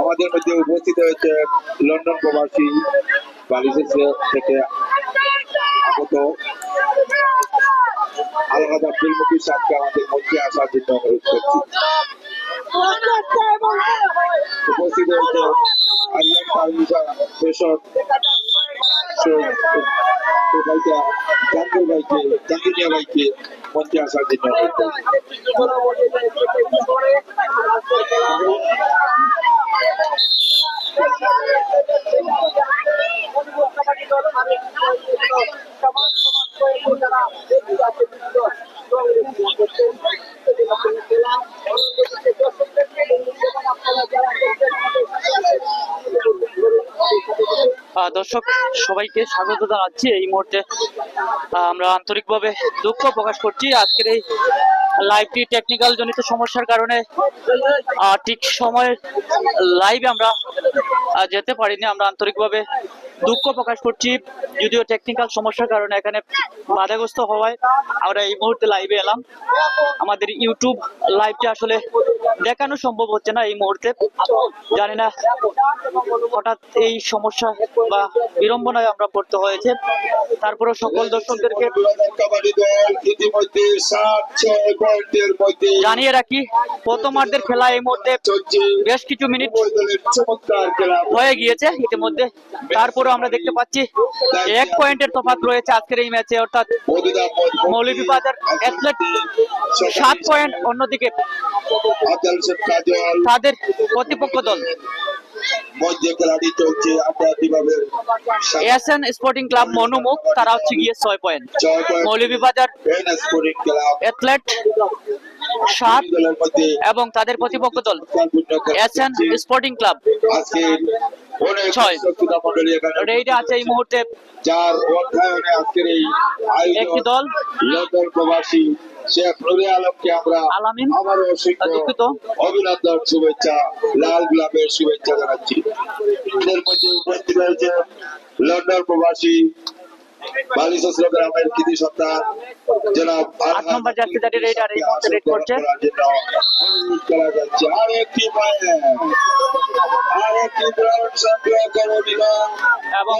আমাদের মধ্যে উপস্থিত হয়েছে লন্ডন প্রবাসী বালিশেষ থেকে আগত আলহাজ আব্দুল মুকির সাহেবকে আমাদের মধ্যে আসার জন্য অনুরোধ করছি। উপস্থিত হয়েছে আরিয়ান ফার্নিচার ফ্যাশন জাহাঙ্গীর ভাইকে মঞ্চে আসার জন্য দর্শক সবাইকে স্বাগত জানাচ্ছি। এই মুহূর্তে আমরা আন্তরিকভাবে দুঃখ প্রকাশ করছি আজকের এই লাইভটি টেকনিক্যাল জনিত সমস্যার কারণে ঠিক সময়ে লাইভে আমরা যেতে পারিনি। আমরা আন্তরিকভাবে দুঃখ প্রকাশ করছি, যদিও টেকনিক্যাল সমস্যার কারণে এখানে বাধাগ্রস্ত হওয়ায় আমরা এই মুহূর্তে লাইভে এলাম। আমাদের ইউটিউব লাইভটি আসলে দেখানো সম্ভব হচ্ছে না এই মুহূর্তে, জানি না হঠাৎ এই সমস্যা বা বিড়ম্বনায় আমরা পড়তে হয়েছে। তারপরেও সকল দর্শকদেরকে জানিয়ে রাখি, প্রথমার্ধের খেলা এই মুহূর্তে বেশ কিছু মিনিট হয়ে গিয়েছে ইতিমধ্যে। তারপরে আমরা দেখতে পাচ্ছি 1 পয়েন্টের তফাৎ রয়েছে আজকের এই ম্যাচে, অর্থাৎ মৌলভীবাজার অ্যাথলেট 7 পয়েন্ট, অন্যদিকে তাদের প্রতিপক্ষ দল এসএন স্পোর্টিং ক্লাব মনোমুখ, তারা হচ্ছে গিয়ে 6 পয়েন্ট। মৌলভীবাজার অ্যাথলেট 7 এবং তাদের প্রতিপক্ষ দল এসএন স্পোর্টিং ক্লাব 6। রেইডে আছে এই মুহূর্তে একটি দল লন্ডন প্রবাসী শেখ নুরে আলমকে আমরা আবারও অভিনন্দন, শুভেচ্ছা, লাল গোলাপের শুভেচ্ছা জানাচ্ছি। এদের মধ্যে উপস্থিত হয়েছে লন্ডন প্রবাসী বালিশেষ গ্রামের কৃতি সন্তান জনাব 8 নম্বর জার্সিধারী রেইডার এই মুহূর্তে রেড করছে। এবং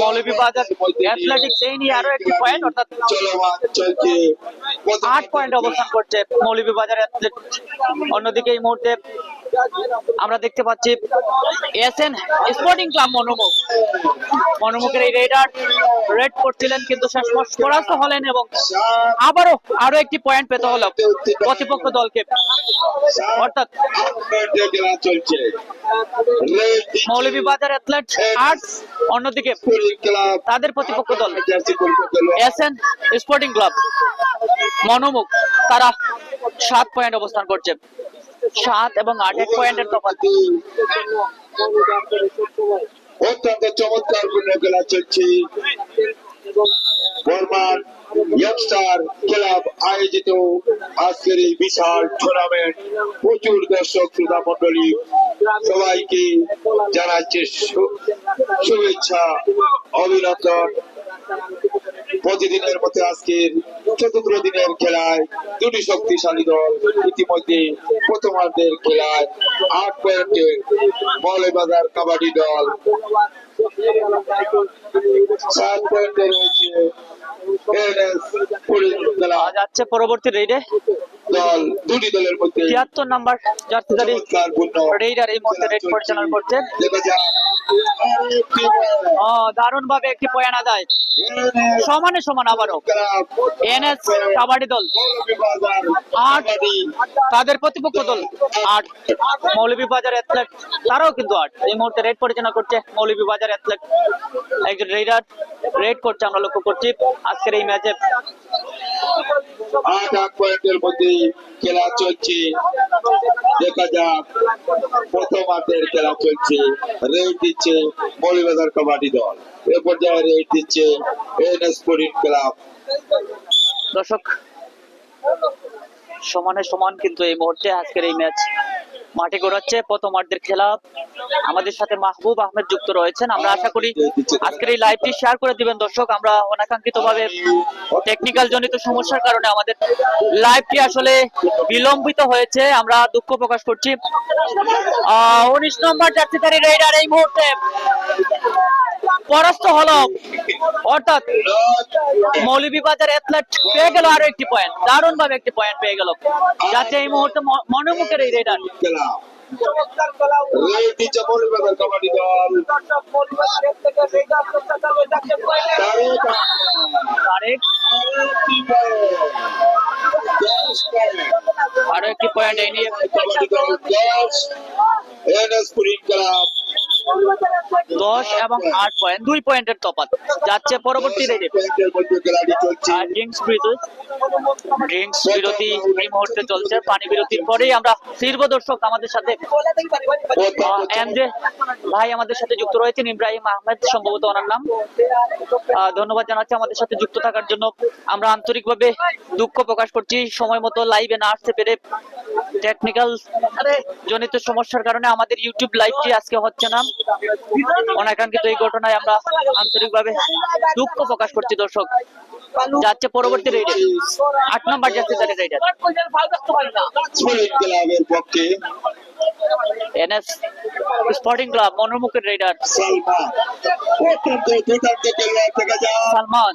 মৌলভীবাজার অ্যাথলেটিক্স এই নিয়ে আরো একটি পয়েন্ট, অর্থাৎ 8 পয়েন্ট অবস্থান করছে মৌলভীবাজার অ্যাথলেট। অন্যদিকে এই মুহূর্তে আমরা দেখতে পাচ্ছি এসএন স্পোর্টিং ক্লাব মনোমুখের এই রেডার রেড করছিলেন, কিন্তু শেষমেশ পরাস্ত হলেন এবং আরো একটি পয়েন্ট পেতে হলো প্রতিপক্ষ দলকে, অর্থাৎ মৌলভীবাজার অ্যাথলেট 8, অন্যদিকে তাদের প্রতিপক্ষ দল এসএন স্পোর্টিং ক্লাব মনোমুখ, তারা 7 পয়েন্ট অবস্থান করছে। 7 এবং 8 1 পয়েন্টের তফাৎ। অত্যন্ত চমৎকার খেলা চলছে। বর্মান ইয়ংস্টার ক্লাব আয়োজিত আজকের এই বিশাল টুর্নামেন্ট, প্রচুর দর্শক শ্রোতা মন্ডলী সবাইকে জানাচ্ছে শুভেচ্ছা, অভিনন্দন। প্রতিদিনের মতো আজকের 4th দিনের খেলায় দুটি শক্তিশালী দল ইতিমধ্যে প্রথমার্ধের খেলায় 8 পয়েন্টে মৌলভীবাজার কাবাডি দল 7 পয়েন্টে রয়েছে। যাচ্ছে পরবর্তী রেইডে দল, দুটি দলের মধ্যে 73 নম্বর জার্সিধারী রেইডার এই মুহূর্তে রেড পরিচালনা করছে। দারুণ ভাবে একটি পয়েন্ট আদায়, সমানে সমান আবারও এনএস কাবাডি দল 8, তাদের প্রতিপক্ষ দল 8 মৌলভীবাজার অ্যাথলেট, তারাও কিন্তু 8। এই মুহূর্তে রেড পরিচালনা করছে মৌলভীবাজার অ্যাথলেট, একজন রেইডার রেড করছে আমরা লক্ষ্য করছি আজকের এই ম্যাচে। 8 পয়েন্টের মধ্যে খেলা চলছে, দেখা যাক। প্রথমার্ধের খেলা চলছে, রেড দিচ্ছে মৌলভীবাজার কাবাডি দল, এ পর্যায়ে রেড দিচ্ছে এনএস স্পোর্টিং ক্লাব। দর্শক সমানে সমান কিন্তু এই মুহূর্তে আজকের এই ম্যাচ। মাঠে গড়াচ্ছে প্রথমার্ধের খেলা। আমাদের সাথে মাহবুব আহমেদ যুক্ত রয়েছেন। আমরা আশা করি আজকের এই লাইভটি শেয়ার করে দিবেন দর্শক। আমরা অনাকাঙ্ক্ষিতভাবে টেকনিক্যাল জনিত সমস্যার কারণে আমাদের লাইভটি আসলে বিলম্বিত হয়েছে, আমরা দুঃখ প্রকাশ করছি। 19 নম্বর জার্সিধারী রেইডার এই মুহূর্তে পরাস্ত হলো, অর্থাৎ মৌলভীবাজার অ্যাথলেট পেয়ে গেল আরো একটি পয়েন্ট, দারুণ ভাবে একটি পয়েন্ট পেয়ে গেল, যাতে এই মুহূর্তে মনোমুখের এই রেইডার। কবাডি দল তারেক আরো একটি পয়েন্ট এই নিয়ে কবাডি দল 10 এনএস স্পোর্টিং ক্লাব 10 এবং 8 পয়েন্ট, 2 পয়েন্টের তফাৎ, যাচ্ছে পরবর্তী রেডে। খেলাটি চলছে। আর ড্রিঙ্কস বিরতি এই মুহূর্তে চলছে। পানি বিরতির পরেই আমরা ফিরবো দর্শক। আমাদের সাথে এমজে ভাই আমাদের সাথে যুক্ত রয়েছেন, ইব্রাহিম আহমেদ সম্ভবত ওনার নাম। ধন্যবাদ জানাচ্ছি আমাদের সাথে যুক্ত থাকার জন্য। আমরা আন্তরিকভাবে দুঃখ প্রকাশ করছি সময় মতো লাইভে না আসতে পেরে। টেকনিক্যাল জনিত সমস্যার কারণে আমাদের ইউটিউব লাইভটি আজকে হচ্ছে না। অনাকাঙ্ক্ষিত এই ঘটনায় আমরা আন্তরিকভাবে দুঃখ প্রকাশ করছি দর্শক। যাচ্ছে পরবর্তী রেইডে 8 নম্বর জার্সিধারী রেইডার স্পোর্টিং ক্লাবের পক্ষে এনএস স্পোর্টিং ক্লাব মনোমুখের রেইডার সালমান অত্যন্ত দুর্দান্ত খেলোয়াড় থেকে যায়। সালমান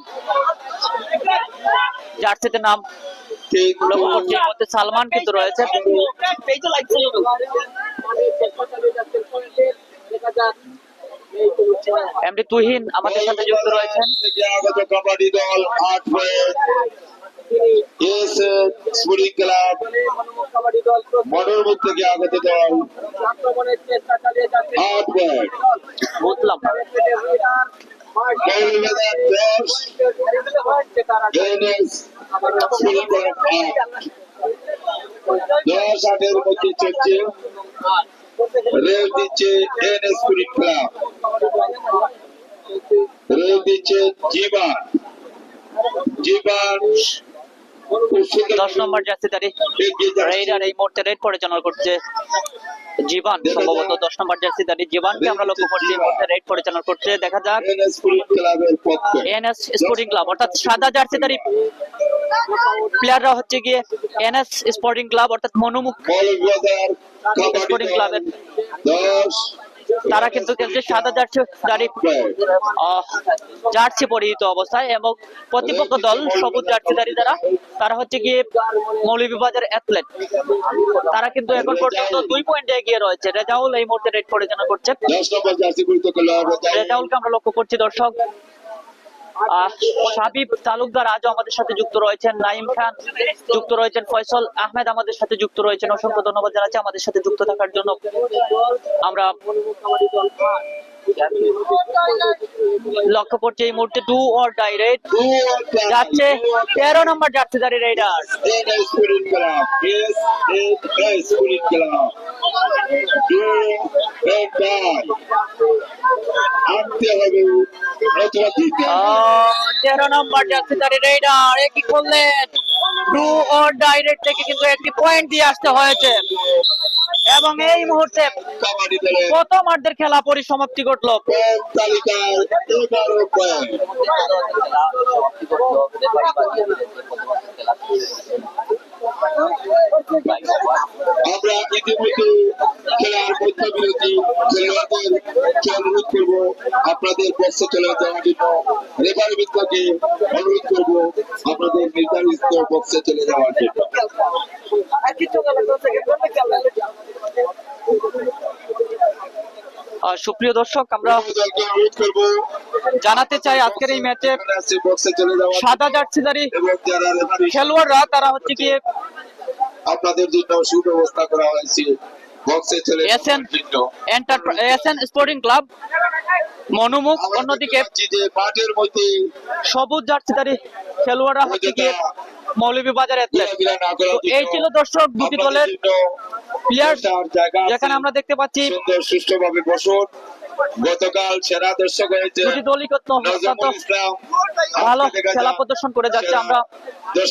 জার্সিতে নাম লক্ষ্য করছি, এর মধ্যে সালমান কিন্তু রয়েছে। এমডি তুহিন আমাদের সাথে যুক্ত রয়েছেন। আগত কবাডি দল 8 পয়েন্ট, এস স্পোর্টিং ক্লাব মনোরমুখ থেকে আগত দল 8 পয়েন্ট, বুঝলাম মৌলভীবাজার 10 এনএস স্পোর্টিং ক্লাব 10-8 মধ্যে চলছে। রেল দিচ্ছে এনএস স্পোর্টিং ক্লাব, রেল দিচ্ছে জীবন 10 নম্বর জার্সিধারী রেইডার এই মুহূর্তে রেড পরিচালনা করছে জীবন, সম্ভবত 10 নম্বর জার্সিধারী জীবনকে আমরা লক্ষ্য করছি এই মুহূর্তে রেড পরিচালনা করছে। দেখা যাক এনএস স্পোর্টিং ক্লাবের পক্ষে এনএস স্পোর্টিং ক্লাব অর্থাৎ সাদা জার্সিধারী প্লেয়াররা হচ্ছে গিয়ে এনএস স্পোর্টিং ক্লাব অর্থাৎ মনোমুখ মৌলভীবাজার স্পোর্টিং কবাডি ক্লাবের। 10 তারা কিন্তু খেলছে সাদা জার্সি পরিহিত অবস্থায়, এবং প্রতিপক্ষ দল সবুজ জার্সিধারী যারা, তারা হচ্ছে গিয়ে মৌলভীবাজার অ্যাথলেট। তারা কিন্তু এখন পর্যন্ত 2 পয়েন্টে এগিয়ে রয়েছে। রেজাউল এই মুহূর্তে রেড পরিচালনা করছে। 10 নম্বর জার্সি পরিহিত খেলোয়াড় রেজাউলকে আমরা লক্ষ্য করছি দর্শক। সাবিব তালুকদার আজও আমাদের সাথে যুক্ত রয়েছেন, নাইম খান যুক্ত রয়েছেন, ফয়সল আহমেদ আমাদের সাথে যুক্ত রয়েছেন। অসংখ্য ধন্যবাদ জানাচ্ছি আমাদের সাথে যুক্ত থাকার জন্য। আমরা লক্ষ্য করছি এই মুহূর্তে ডু অর ডাই রেড যাচ্ছে 13 নম্বর জার্সিধারী raider NS sporting club, S sporting club আনতে হবে অথবা দিতে হবে। 13 নম্বর জার্সিধারী রেইডার একই করলেন, ডু অর ডাই রেড থেকে কিন্তু একটি পয়েন্ট দিয়ে আসতে হয়েছে, এবং এই মুহূর্তে কবাডি দলের প্রথমার্ধের খেলা পরিসমাপ্তি ঘটলো। পয়েন্ট তালিকায় 11 পয়েন্ট। আমরা ইতিমধ্যে খেলার মধ্যবিরতি খেলোয়াড়দেরকে অনুরোধ করব আপনাদের বক্সে চলে যাওয়ার জন্য। রেফারি মিত্রকে অনুরোধ করব আপনাদের নির্ধারিত বক্সে চলে যাওয়ার জন্য। সুপ্রিয় দর্শক, আমরা দলকে অনুরোধ করব জানাতে চাই আজকের এই ম্যাচে বক্সে চলে যাওয়ার সাদা জার্সিধারী এবং যারা রেফারি খেলোয়াড়রা তারা হচ্ছে গিয়ে আপনাদের জন্য সুব্যবস্থা করা হয়েছে বক্সে চলে এসএন যাওয়ার জন্য। এসএন স্পোর্টিং ক্লাব মনোমুখ, আমরা অন্যদিকে দেখতে পাচ্ছি যে মাঠের মধ্যে সবুজ জার্সিধারী খেলোয়াড়রা হচ্ছে গিয়ে মৌলভীবাজার অ্যাথলেট। ঘোরাফেরা না করার জন্য এই ছিল দর্শক দুটি দলের আপনাদের জন্য প্লেয়ার, বসার জায়গা আছে। যেখানে আমরা দেখতে পাচ্ছি সুন্দর সুষ্ঠুভাবে বসুন গতকাল সেরা দর্শক হয়েছে দুটি দলই কিন্তু অত্যন্ত নজরুল ইসলাম। ভালো আজকে দেখা খেলা যাক প্রদর্শন করে যাচ্ছে। আমরা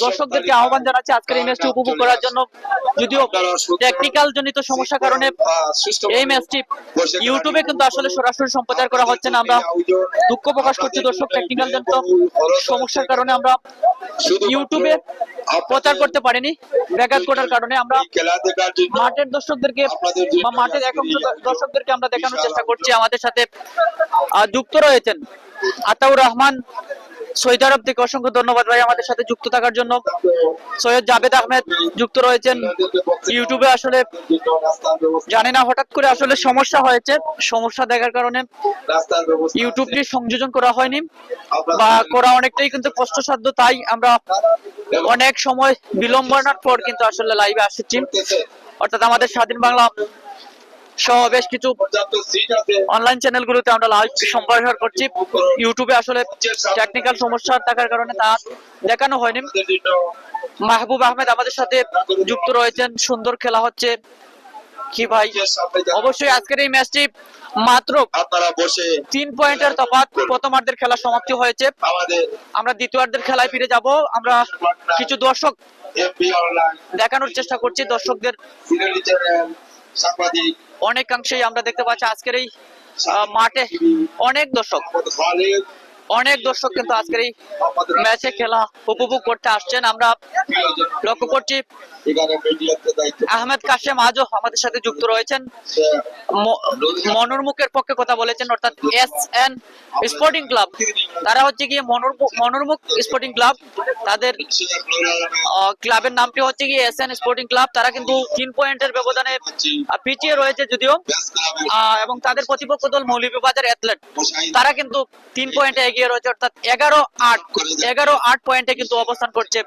দর্শকদেরকে তালিকায় আহ্বান জানাচ্ছি আজকের এই ম্যাচটি উপভোগ করার জন্য। যদিও টেকনিক্যাল জনিত সমস্যার কারণে এই ম্যাচটি ইউটিউবে কিন্তু আসলে সরাসরি সম্প্রচার করা হচ্ছে না। আমরা দুঃখ প্রকাশ করছি দর্শক, টেকনিক্যাল জনিত সমস্যার কারণে আমরা ইউটিউবে প্রচার করতে পারিনি। ব্যাঘাত ঘটার কারণে আমরা খেলা দেখার জন্য মাঠের দর্শকদেরকে বা মাঠের একক দর্শকদেরকে আমরা দেখানোর চেষ্টা করছি। আমাদের সাথে যুক্ত রয়েছেন আতাউর রহমান সৌদি আরব থেকে, অসংখ্য ধন্যবাদ ভাই আমাদের সাথে যুক্ত থাকার জন্য। সৈয়দ জাভেদ আহমেদ যুক্ত রয়েছেন ইউটিউবে। আসলে জানি না, হঠাৎ করে আসলে সমস্যা হয়েছে, সমস্যা দেখার কারণে ইউটিউবটি সংযোজন করা হয়নি বা করা অনেকটাই কিন্তু কষ্টসাধ্য। তাই আমরা অনেক সময় বিলম্বনার পর কিন্তু আসলে লাইভে আসছি, অর্থাৎ আমাদের স্বাধীন বাংলা সহ বেশ কিছু অনলাইন চ্যানেলগুলোতে আমরা লাইভ সম্প্রচার করছি। ইউটিউবে আসলে টেকনিক্যাল সমস্যা থাকার কারণে তা দেখানো হয়নি। মাহবুব আহমেদ আমাদের সাথে যুক্ত রয়েছেন। সুন্দর খেলা হচ্ছে কি ভাই? অবশ্যই আজকের এই ম্যাচটি মাত্র আপনারা বসে 3 পয়েন্টের তফাৎ। প্রথমার্ধের খেলা সমাপ্তি হয়েছে, আমাদের আমরা দ্বিতীয়ার্ধের খেলায় ফিরে যাব। আমরা কিছু দর্শক এমপি অনলাইন দেখানোর চেষ্টা করছি। দর্শকদের সিলেটি চ্যানেল সাংবাদিক অনেকাংশেই আমরা দেখতে পাচ্ছি আজকের এই মাঠে অনেক দর্শক, খালেদ অনেক দর্শক কিন্তু আজকের এই ম্যাচে খেলা উপভোগ করতে আসছেন। আমরা লক্ষ্য করছি এখানে মিডিয়াতে দায়িত্ব আহমেদ কাশেম আজও আমাদের সাথে যুক্ত রয়েছেন। মনোরমুখের পক্ষে কথা বলেছেন, অর্থাৎ SN স্পোর্টিং ক্লাব। তারা হচ্ছে গিয়ে মনোরমুখ স্পোর্টিং ক্লাব। তাদের ক্লাবের নামটি হচ্ছে গিয়ে SN স্পোর্টিং ক্লাব। তারা কিন্তু 3 পয়েন্টের ব্যবধানে পিছিয়ে রয়েছে যদিও, এবং তাদের প্রতিপক্ষ দল মৌলভীবাজার অ্যাথলেট। তারা কিন্তু 3 পয়েন্টে এগিয়ে রয়েছে, অর্থাৎ 11-8 পয়েন্টে কিন্তু অবস্থান করছে।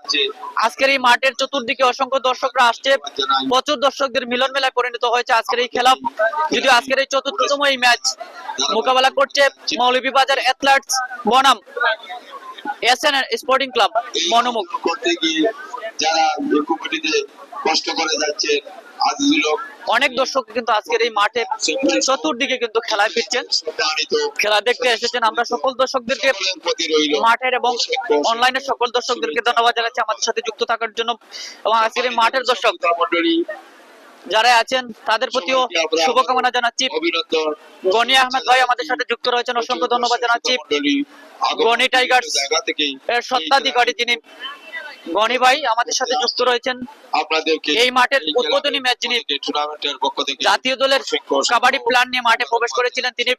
আজকের এই মাঠের চতুর্দিকে অসংখ্য দর্শকরা আসছে, প্রচুর দর্শকদের মিলন মেলায় পরিণত হয়েছে আজকের এই খেলা। যদিও আজকের এই চতুর্থতম এই ম্যাচ মোকাবেলা করছে মৌলভীবাজার অ্যাথলেটস বনাম SN স্পোর্টিং ক্লাব মনোমুখ। করতে গিয়ে যারা এই কমিটিতে কষ্ট করে যাচ্ছে আজিজুল হক অনেক দর্শক কিন্তু আজকের এই মাঠে চতুর্দিকে কিন্তু খেলায় ফিরছেন, সম্মানিত খেলা দেখতে এসেছেন। আমরা সকল দর্শকদেরকে প্রতি রইল মাঠের এবং অনলাইনের সকল দর্শকদেরকে ধন্যবাদ জানাচ্ছি আমাদের সাথে যুক্ত থাকার জন্য। এবং আজকের এই মাঠের দর্শক মন্ডলী যারা আছেন তাদের প্রতিও শুভকামনা জানাচ্ছি। অভিনন্দন। গনি আহমেদ ভাই আমাদের সাথে যুক্ত রয়েছেন, অসংখ্য ধন্যবাদ জানাচ্ছি। গনি টাইগার্স জায়গা থেকে এর সত্ত্বাধিকারী যিনি গনি ভাই আমাদের সাথে যুক্ত রয়েছেন। আপনাদেরকে এই মাঠের উদ্বোধনী ম্যাচ যিনি টুর্নামেন্টের পক্ষ থেকে জাতীয় দলের কাবাডি প্ল্যান নিয়ে মাঠে প্রবেশ করেছিলেন তিনি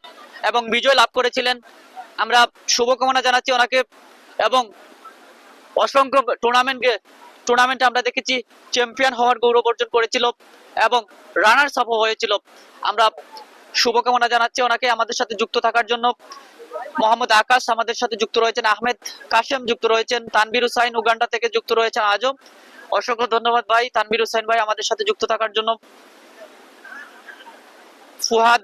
এবং বিজয় লাভ করেছিলেন, আমরা শুভকামনা জানাচ্ছি ওনাকে। এবং অসংখ্য টুর্নামেন্টে আমরা দেখেছি চ্যাম্পিয়ন হওয়ার গৌরব অর্জন করেছিল এবং রানার্স আপ হয়েছিল। আমরা শুভকামনা জানাচ্ছি ওনাকে আমাদের সাথে যুক্ত থাকার জন্য। মোহাম্মদ আকাশ আমাদের সাথে যুক্ত রয়েছেন, আহমেদ কাশেম যুক্ত রয়েছেন, তানভীর হুসাইন উগান্ডা থেকে যুক্ত রয়েছেন আজও। অসংখ্য ধন্যবাদ ভাই তানভীর হুসাইন ভাই আমাদের সাথে যুক্ত থাকার জন্য। ফুহাদ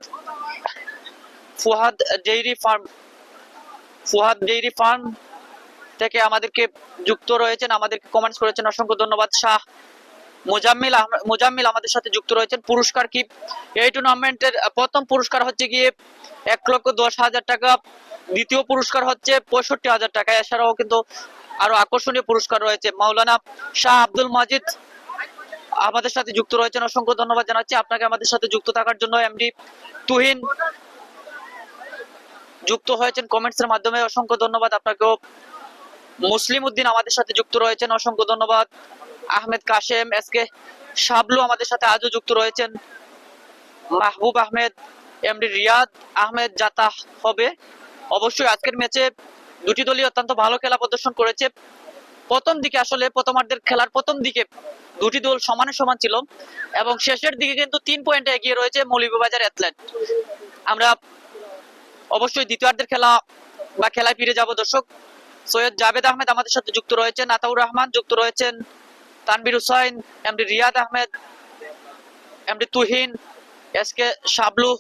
ডেইরি ফার্ম থেকে আমাদেরকে যুক্ত রয়েছেন, আমাদেরকে কমেন্টস করেছেন, অসংখ্য ধন্যবাদ। শাহ মুজাম্মিল আমাদের সাথে যুক্ত রয়েছেন। পুরস্কার কি? এই টুর্নামেন্টের প্রথম পুরস্কার হচ্ছে গিয়ে 1,10,000 টাকা, দ্বিতীয় পুরস্কার হচ্ছে 65,000 টাকা। এছাড়াও কিন্তু আরো আকর্ষণীয় পুরস্কার রয়েছে। মাওলানা শাহ আব্দুল মাজিদ আমাদের সাথে যুক্ত রয়েছেন, অসংখ্য ধন্যবাদ জানাচ্ছি আপনাকে আমাদের সাথে যুক্ত থাকার জন্য। এমডি তুহিন যুক্ত হয়েছেন কমেন্টস এর মাধ্যমে, অসংখ্য ধন্যবাদ আপনাকেও। মুসলিম উদ্দিন আমাদের সাথে যুক্ত রয়েছেন, অসংখ্য ধন্যবাদ। আহমেদ কাশেম SK শাবলু আমাদের সাথে আজও যুক্ত রয়েছেন। মাহবুব আহমেদ এমডি রিয়াদ আহমেদ জাতা হবে। অবশ্যই আজকের ম্যাচে দুটি দলই অত্যন্ত ভালো খেলা প্রদর্শন করেছে। প্রথম দিকে আসলে প্রথমার্ধের খেলার প্রথম দিকে দুটি দল সমানে সমান ছিল এবং শেষের দিকে কিন্তু 3 পয়েন্টে এগিয়ে রয়েছে মৌলভীবাজার অ্যাথলেট। আমরা অবশ্যই দ্বিতীয়ার্ধের খেলায় ফিরে যাব দর্শক। সৈয়দ জাভেদ আহমেদ আমাদের সাথে যুক্ত রয়েছেন, আতাউর রহমান যুক্ত রয়েছেন, Tanvir Hussain, MD Riyad Ahmed, MD Tuhin, SK Shablu,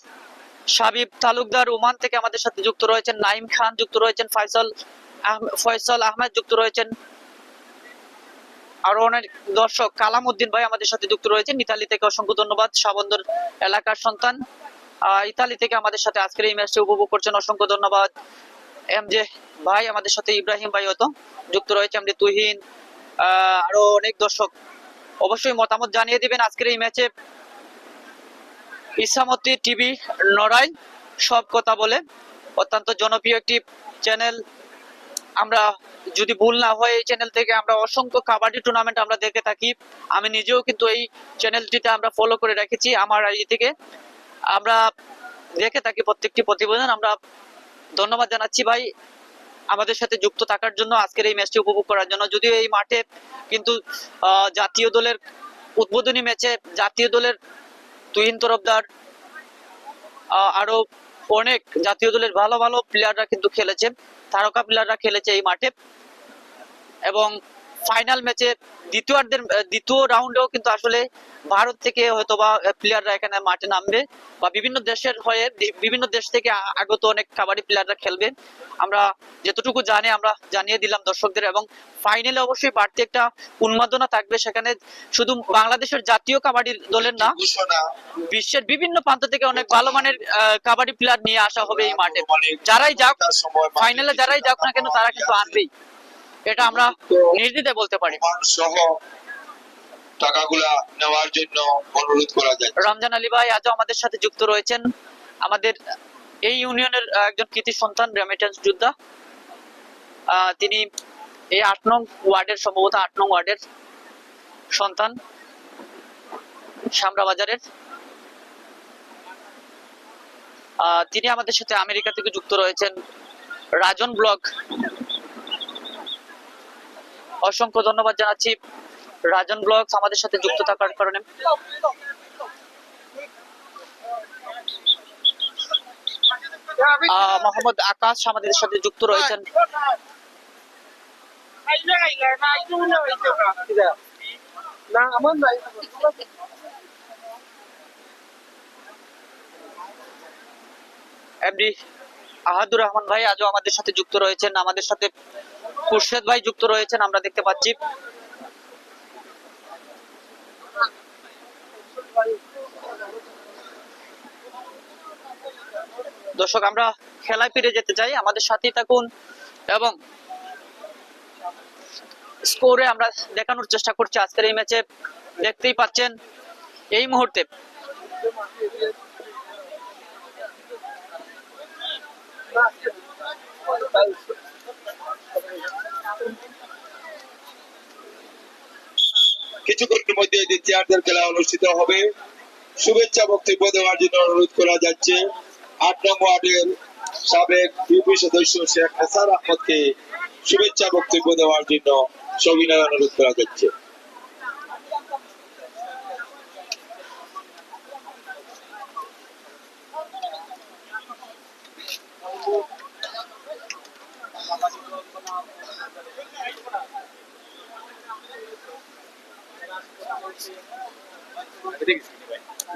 Shabib Talukdar Oman থেকে আমাদের সাথে যুক্ত রয়েছেন, নাইম খান যুক্ত রয়েছেন, ফয়সাল আহমেদ যুক্ত রয়েছেন। আরো অনেক দর্শক, কালাম উদ্দিন ভাই আমাদের সাথে যুক্ত রয়েছেন ইতালি থেকে, অসংখ্য ধন্যবাদ। শাবন্দর এলাকার সন্তান ইতালি থেকে আমাদের সাথে আজকের এই ম্যাচটি উপভোগ করছেন। অসংখ্য ধন্যবাদ। এমজে ভাই আমাদের সাথে, ইব্রাহিম ভাই হয়তো যুক্ত রয়েছে, এমডি তুহিন, আরো অনেক দর্শক অবশ্যই মতামত জানিয়ে দিবেন আজকের এই ম্যাচে। ইসামতি টিভি নড়াইল সব কথা বলে, অত্যন্ত জনপ্রিয় একটি চ্যানেল। আমরা যদি ভুল না হয় এই চ্যানেল থেকে আমরা অসংখ্য কাবাডি টুর্নামেন্ট আমরা দেখে থাকি। আমি নিজেও কিন্তু এই চ্যানেলটিতে আমরা ফলো করে রেখেছি। আমার এই থেকে আমরা দেখে থাকি প্রত্যেকটি প্রতিবেদন। আমরা ধন্যবাদ জানাচ্ছি ভাই আমাদের সাথে যুক্ত থাকার জন্য, আজকের এই ম্যাচটি উপভোগ করার জন্য। যদিও এই মাঠে কিন্তু জাতীয় দলের উদ্বোধনী ম্যাচে জাতীয় দলের তুহিন তরফদার আরো অনেক জাতীয় দলের ভালো ভালো প্লেয়াররা কিন্তু খেলেছে, তারকা প্লেয়াররা খেলেছে এই মাঠে। এবং ফাইনাল ম্যাচে দ্বিতীয় রাউন্ডেও কিন্তু আসলে ভারত থেকে হয়তোবা প্লেয়াররা এখানে মাঠে নামবে, বা বিভিন্ন দেশের হয়ে বিভিন্ন দেশ থেকে আগত অনেক কাবাডি প্লেয়াররা খেলবে। আমরা যতটুকু জানি আমরা জানিয়ে দিলাম দর্শকদের। এবং ফাইনালে অবশ্যই বাড়তি একটা উন্মাদনা থাকবে, সেখানে শুধু বাংলাদেশের জাতীয় কাবাডি দলের না, বিশ্বের বিভিন্ন প্রান্ত থেকে অনেক ভালো মানের কাবাডি প্লেয়ার নিয়ে আসা হবে এই মাঠে। যারাই যাক ফাইনালে, যারাই যাক না কেন তারা কিন্তু আনবেই, এটা আমরা নির্দ্বিধায় বলতে পারি। সহ টাকাগুলা নেওয়ার জন্য অনুরোধ করা যায়। রমজান আলী ভাই আজও আমাদের সাথে যুক্ত রয়েছেন, আমাদের এই ইউনিয়নের একজন কৃতি সন্তান, রেমিটেন্স যোদ্ধা। তিনি এই ৮ নং ওয়ার্ডের, সম্ভবত ৮ নং ওয়ার্ডের সন্তান, শামরা বাজারের। তিনি আমাদের সাথে আমেরিকা থেকে যুক্ত রয়েছেন। রাজন ব্লগ, অসংখ্য ধন্যবাদ জানাচ্ছি রাজন ব্লগস আমাদের সাথে যুক্ত থাকার কারণে। মোহাম্মদ আকাশ আমাদের সাথে যুক্ত রয়েছেন। এমডি আহাদুর রহমান ভাই আজও আমাদের সাথে যুক্ত রয়েছেন, আমাদের সাথে খুরশেদ ভাই যুক্ত রয়েছেন আমরা দেখতে পাচ্ছি। দর্শক আমরা খেলায় ফিরে যেতে চাই, আমাদের সাথেই থাকুন এবং স্কোরে আমরা দেখানোর চেষ্টা করছি আজকের এই ম্যাচে। দেখতেই পাচ্ছেন এই মুহূর্তে কিছুক্ষণের মধ্যে দ্বিতীয়ার্ধের খেলা অনুষ্ঠিত হবে। শুভেচ্ছা বক্তব্য দেওয়ার জন্য অনুরোধ করা যাচ্ছে ৮ নং ওয়ার্ডের সাবেক ইউপি সদস্য শেখ নেসার আহমদকে শুভেচ্ছা বক্তব্য দেওয়ার জন্য সবিনয় অনুরোধ করা যাচ্ছে।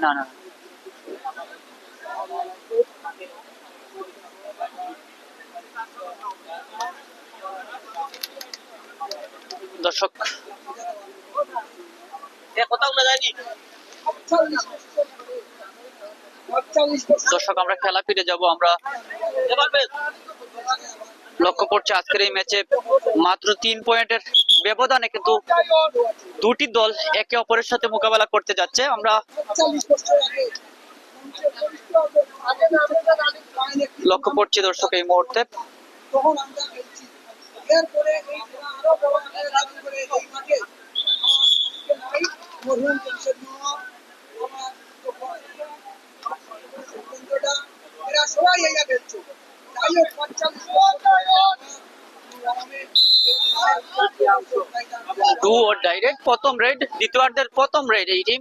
না না দর্শক দর্শক আমরা খেলা ফিরে যাব। আমরা লক্ষ্য করছি আজকের এই ম্যাচে মাত্র 3 পয়েন্টের ব্যবধানে কিন্তু দুটি দল একে অপরের সাথে মোকাবেলা করতে যাচ্ছে। আমরা লক্ষ্য করছি দর্শক এই মুহূর্তে ডু অর ডাইরেক্ট প্রথম রেড, দ্বিতীয়ার্ধের প্রথম রেড এই টিম।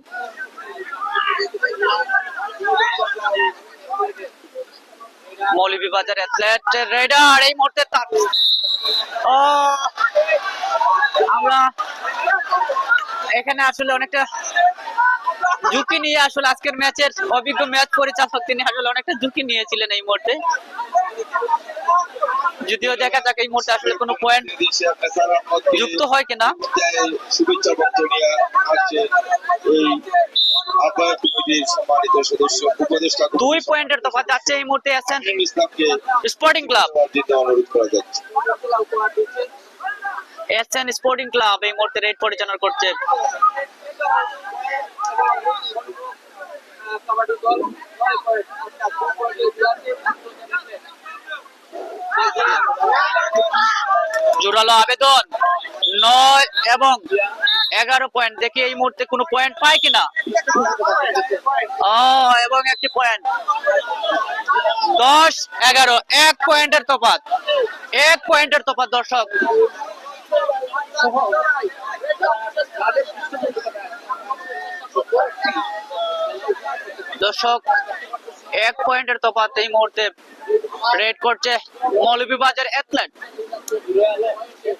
মৌলভীবাজার অ্যাথলেট রেডার এই মুহূর্তে আমরা এখানে আসলে অনেকটা ঝুঁকি নিয়ে আসলে আজকের ম্যাচের অভিজ্ঞ ম্যাচ পরিচালক তিনি আসলে অনেকটা ঝুঁকি নিয়েছিলেন এই মুহূর্তে। যদিও দেখা যাক এই মুহূর্তে আসলে কোনো পয়েন্ট যুক্ত হয় কিনা। শুভেচ্ছা বক্তব্য নিয়ে আসছে এই বিজিবির সম্মানিত সদস্য উপদেষ্টা 2 পয়েন্টের তফাৎ যাচ্ছে এই মুহূর্তে এসএন ইসলামকে স্পোর্টিং ক্লাব। দিতে অনুরোধ করা যাচ্ছে। এসএন স্পোর্টিং ক্লাব এই মুহূর্তে রেড পরিচালনা করছে। জোরালো আবেদন 9 এবং 11 পয়েন্ট, দেখি এই মুহূর্তে কোনো পয়েন্ট পায় কিনা। এবং একটি পয়েন্ট 10-11, 1 পয়েন্টের তফাৎ, 1 পয়েন্টের তফাৎ দর্শক। দর্শক 1 পয়েন্টের তফাৎ এই মুহূর্তে রেড করছে মৌলভীবাজার অ্যাথলেট।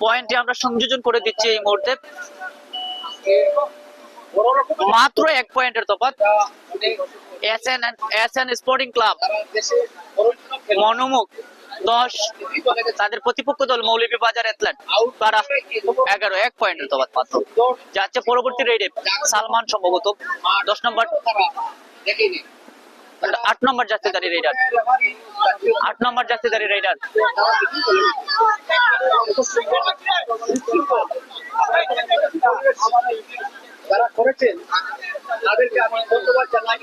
পয়েন্টটি আমরা সংযোজন করে দিচ্ছি এই মুহূর্তে, মাত্র 1 পয়েন্টের তফাৎ। এসএন স্পোর্টিং ক্লাব মনোমুখ 10, তাদের প্রতিপক্ষ দল মৌলভীবাজার অ্যাথলেট তারা 11, 1 পয়েন্টের তফাৎ মাত্র। যাচ্ছে পরবর্তী রেডে সালমান, সম্ভবত 10 নম্বর, 8 নম্বর জার্সিধারী রেডার, 8 নম্বর জার্সিধারী রেডার। যারা করেছেন তাদেরকে আমি ধন্যবাদ জানাই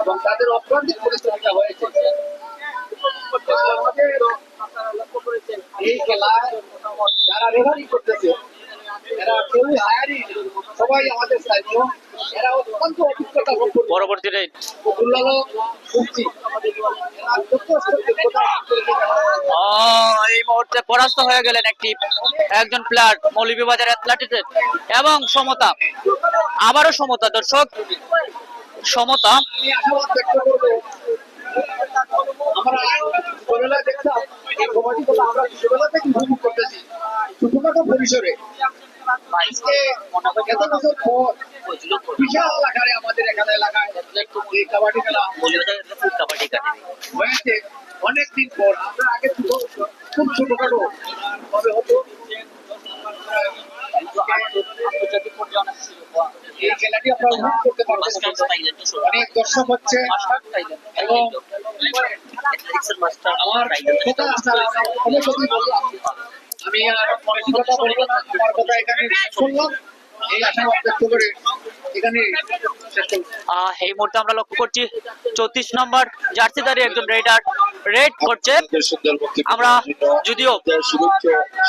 এবং তাদের অপ্রান্তিক পরিশ্রমটা হয়েছে। এই খেলায় যারা রেফারি করতেছে এরা কেউই হায়ারি, সবাই আমাদের স্থানীয়, এরা অত্যন্ত অভিজ্ঞতা সম্পন্ন। পরবর্তী রেড এই মুহূর্তে পরাস্ত হয়ে গেলেন একজন প্লেয়ার মৌলভীবাজার অ্যাথলেটিক্সের, এবং সমতা, আবারও সমতা দর্শক, সমতা। আমি আশাবাদ ব্যক্ত করবো, আমরা ছোটবেলায় দেখতাম এই কবাডিগুলো আমরা ছোটবেলা থেকে উপভোগ করতেছি ছোটখাটো পরিসরে। আজকে এত বছর পর বিশাল আকারে আমাদের এখানে এলাকায় এই কাবাডি খেলা হয়েছে অনেকদিন পর। আমরা আগে খুব ছোটখাটো ভাবে হতো, এই খেলাটি আমরা উপভোগ করতে পারবো। অনেক দর্শক হচ্ছে এবং আমার কথা বললাম, আমি আর অনেক কথা বললাম, আমার কথা এখানে শেষ করলাম। এই আশাবাদ ব্যক্ত করে এখানে শেষ করলাম। এই মুহূর্তে আমরা লক্ষ্য করছি 34 নম্বর জার্সিধারী একজন রেডার রেড করছে। আমরা যদিও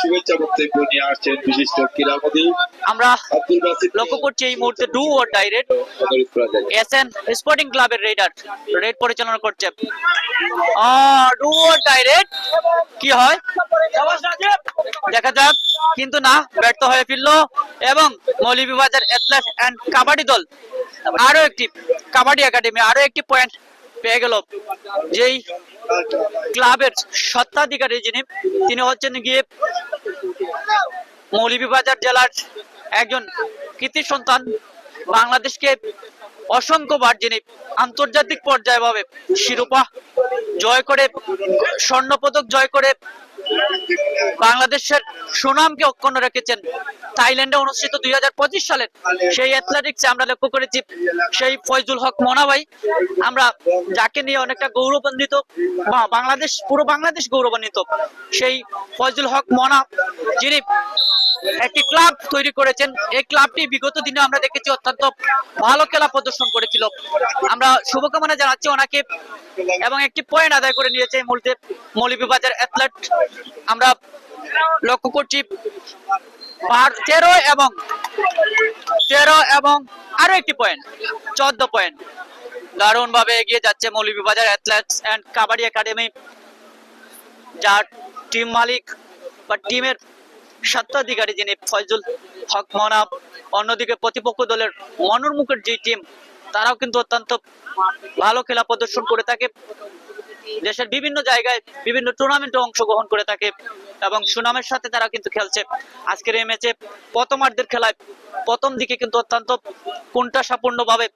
শুভেচ্ছা বক্তব্য নিয়ে আসছেন বিশিষ্ট ক্রীড়ামোদী আমরা লক্ষ্য করছি এই মুহূর্তে do or die raid SN sporting ক্লাবের রেড পরিচালনা করছে। ডু অর ডাই রেড কি হয় দেখা যাক, কিন্তু না, ব্যর্থ হয়ে ফিরলো এবং মৌলভীবাজার অ্যাথলেট এন্ড কাবাডি দল আরো একটি কাবাডি একাডেমি আরো একটি পয়েন্ট পেয়ে গেল। যেই ক্লাবের স্বত্বাধিকারী তিনি হচ্ছেন গিয়ে মৌলভীবাজার জেলার একজন কৃতি সন্তান, বাংলাদেশকে অসংখ্যবার যিনি আন্তর্জাতিক পর্যায়ে ভাবে শিরোপা জয় করে, স্বর্ণপদক জয় করে বাংলাদেশের সুনামকে অক্ষুণ্ণ রেখেছেন। থাইল্যান্ডে অনুষ্ঠিত 2025 সালের সেই অ্যাথলেটিক্সে আমরা লক্ষ্য করেছি সেই ফয়জুল হক মনা ভাই, আমরা যাকে নিয়ে অনেকটা গৌরবান্বিত, পুরো বাংলাদেশ গৌরবান্বিত, সেই ফয়জুল হক মনা যিনি একটি ক্লাব তৈরি করেছেন। এই ক্লাবটি বিগত দিনে আমরা দেখেছি অত্যন্ত ভালো খেলা প্রদর্শন করেছিল। আমরা শুভকামনা জানাচ্ছি ওনাকে, এবং একটি পয়েন্ট আদায় করে নিয়েছে এই মুহূর্তে মৌলভীবাজার অ্যাথলেট। আমরা লক্ষ্য করছি 13 এবং আরো একটি পয়েন্ট, 14 পয়েন্ট। দারুণ ভাবে এগিয়ে যাচ্ছে Moulvibazar athletes and kabaddi academy, যার টিম মালিক বা টিমের স্বত্বাধিকারী যিনি ফয়জুল হক মনা। অন্যদিকে প্রতিপক্ষ দলের মনোরমুখের যে টিম, তারাও কিন্তু অত্যন্ত ভালো খেলা প্রদর্শন করে থাকে, দেশের বিভিন্ন জায়গায় বিভিন্ন টুর্নামেন্টে অংশগ্রহণ করে থাকে এবং সুনামের সাথে তারা কিন্তু খেলছে। আজকের এই ম্যাচে প্রথমার্ধের খেলায় প্রথম দিকে কিন্তু অত্যন্ত কোণঠাসাপূর্ণ ভাবে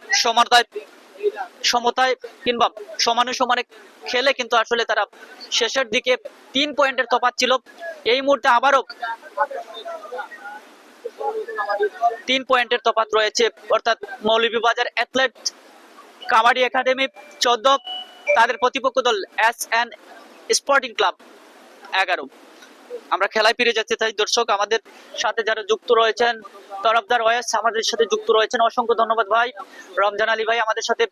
সমতায় কিংবা সমানে সমানে খেলে কিন্তু আসলে তারা শেষের দিকে 3 পয়েন্টের তফাৎ ছিল। এই মুহূর্তে আবারও 3 পয়েন্টের তফাৎ রয়েছে, অর্থাৎ মৌলভীবাজার অ্যাথলেট কাবাডি একাডেমি 14, তাদের প্রতিপক্ষ দল SN স্পোর্টিং ক্লাব 11। আমরা খেলায় ফিরে যাচ্ছি। তাই দর্শক আমাদের সাথে যারা যুক্ত রয়েছেন, তরফদার ওয়েস আমাদের সাথে যুক্ত রয়েছেন, অসংখ্য ধন্যবাদ ভাই। রমজান আলী ভাই আমাদের সাথে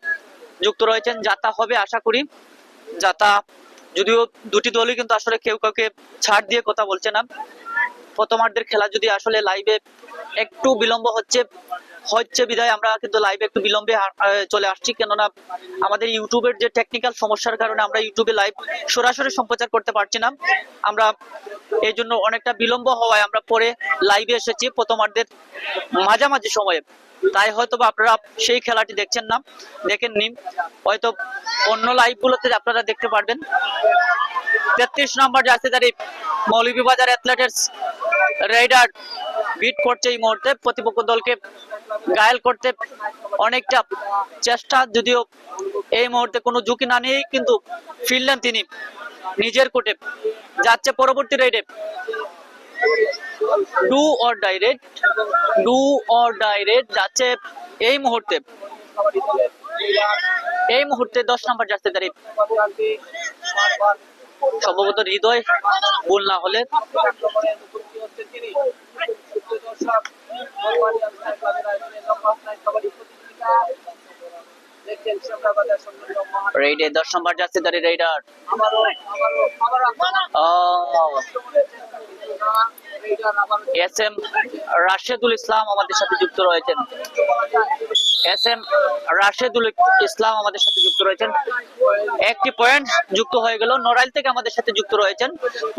যুক্ত রয়েছেন। যাতা হবে আশা করি, যাতা যদিও দুটি দলই কিন্তু আসলে কেউ কাউকে ছাড় দিয়ে কথা বলছে না। প্রথমার্ধের খেলা যদি আসলে লাইভে একটু বিলম্ব হচ্ছে বিধায় আমরা কিন্তু লাইভে একটু বিলম্বে চলে আসছি, কেননা আমাদের ইউটিউবের যে টেকনিক্যাল সমস্যার কারণে আমরা ইউটিউবে লাইভ সরাসরি সম্প্রচার করতে পারছি না। আমরা এই জন্য অনেকটা বিলম্ব হওয়ায় আমরা পরে লাইভে এসেছি প্রথমার্ধের মাঝামাঝি সময়ে। তাই হয়তো বা আপনারা সেই খেলাটি দেখছেন না, দেখেননি, হয়তো অন্য লাইভ গুলোতে আপনারা দেখতে পারবেন। 33 নম্বর জার্সিধারী মৌলভীবাজার অ্যাথলেটিক্স রাইডার বিট করছে এই মুহূর্তে প্রতিপক্ষ দলকে ঘায়েল করতে অনেকটা চেষ্টা, যদিও এই মুহূর্তে কোনো ঝুঁকি না নিয়েই কিন্তু ফিরলেন তিনি নিজের কোর্টে। যাচ্ছে পরবর্তী রাইডে, ডু অর ডাইরেক্ট যাচ্ছে এই মুহূর্তে 10 নম্বর জার্সিধারী সম্ভবত হৃদয়, ভুল না হলে। রেডে 10 নম্বর জার্সিধারী রাইডার SM রাশেদুল ইসলাম আমাদের সাথে যুক্ত রয়েছেন। একটি পয়েন্ট যুক্ত হয়ে গেল। নড়াইল থেকে আমাদের সাথে যুক্ত রয়েছেন,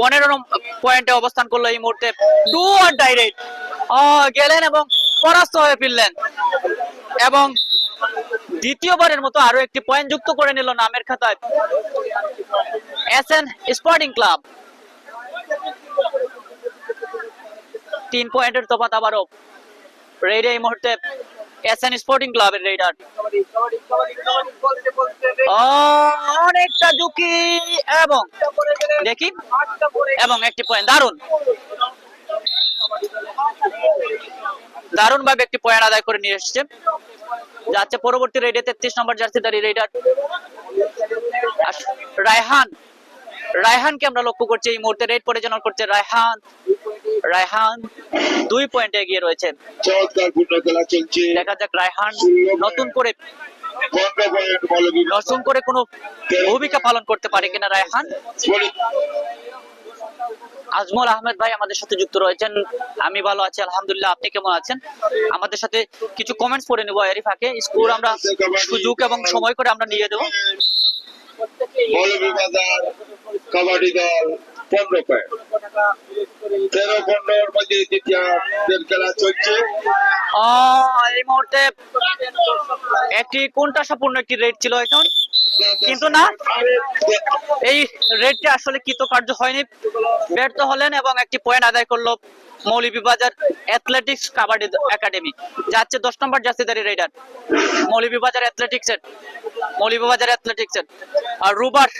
15 পয়েন্টে অবস্থান করলো এই মুহূর্তে। ডু অর ডাইরেক্ট গেলেন এবং পরাস্ত হয়ে ফিরলেন, এবং দ্বিতীয়বারের মতো আরো একটি পয়েন্ট যুক্ত করে নিল নামের খাতায় SN স্পোর্টিং ক্লাব। 3 পয়েন্টের তফাৎ আবারও রেডে এই মুহূর্তে SN স্পোর্টিং ক্লাবের রেডার। অনেকটা ঝুঁকি এবং দেখি, এবং একটি পয়েন্ট, দারুণ ভাবে একটি পয়েন্ট আদায় করে নিয়ে এসেছে। যাচ্ছে পরবর্তী রেডে 33 নম্বর জার্সিধারী রেডার রায়হানকে আমরা লক্ষ্য করছি এই মুহূর্তে রেড পরিচালনা করছে রায়হান 2 পয়েন্টে এগিয়ে রয়েছে। দেখা যাক রায়হান নতুন করে কোনো ভূমিকা পালন করতে পারে কিনা রায়হান। আজমল আহমেদ ভাই আমাদের সাথে যুক্ত রয়েছেন। আমি ভালো আছি আলহামদুলিল্লাহ, আপনি কেমন আছেন? আমাদের সাথে কিছু কমেন্টস পড়ে নেব এরই ফাঁকে। স্কোর আমরা সুযোগ এবং সময় করে আমরা নিয়ে দেবো। মৌলভীবাজার কাবাডি দল 15 পয়েন্ট, 13-15 মধ্যে দ্বিতীয় খেলা চলছে। এই মুহূর্তে একটি কোণঠাসাপূর্ণ একটি রেড ছিল এখন, কিন্তু না, এই রেডটি আসলে কৃতকার্য হয়নি, ব্যর্থ হলেন এবং একটি পয়েন্ট আদায় করলো মৌলভীবাজার অ্যাথলেটিক্স কাবাডি একাডেমি। যাচ্ছে 10 নম্বর জার্সিধারী রাইডার মৌলভীবাজার অ্যাথলেটিক্সের আর রুবার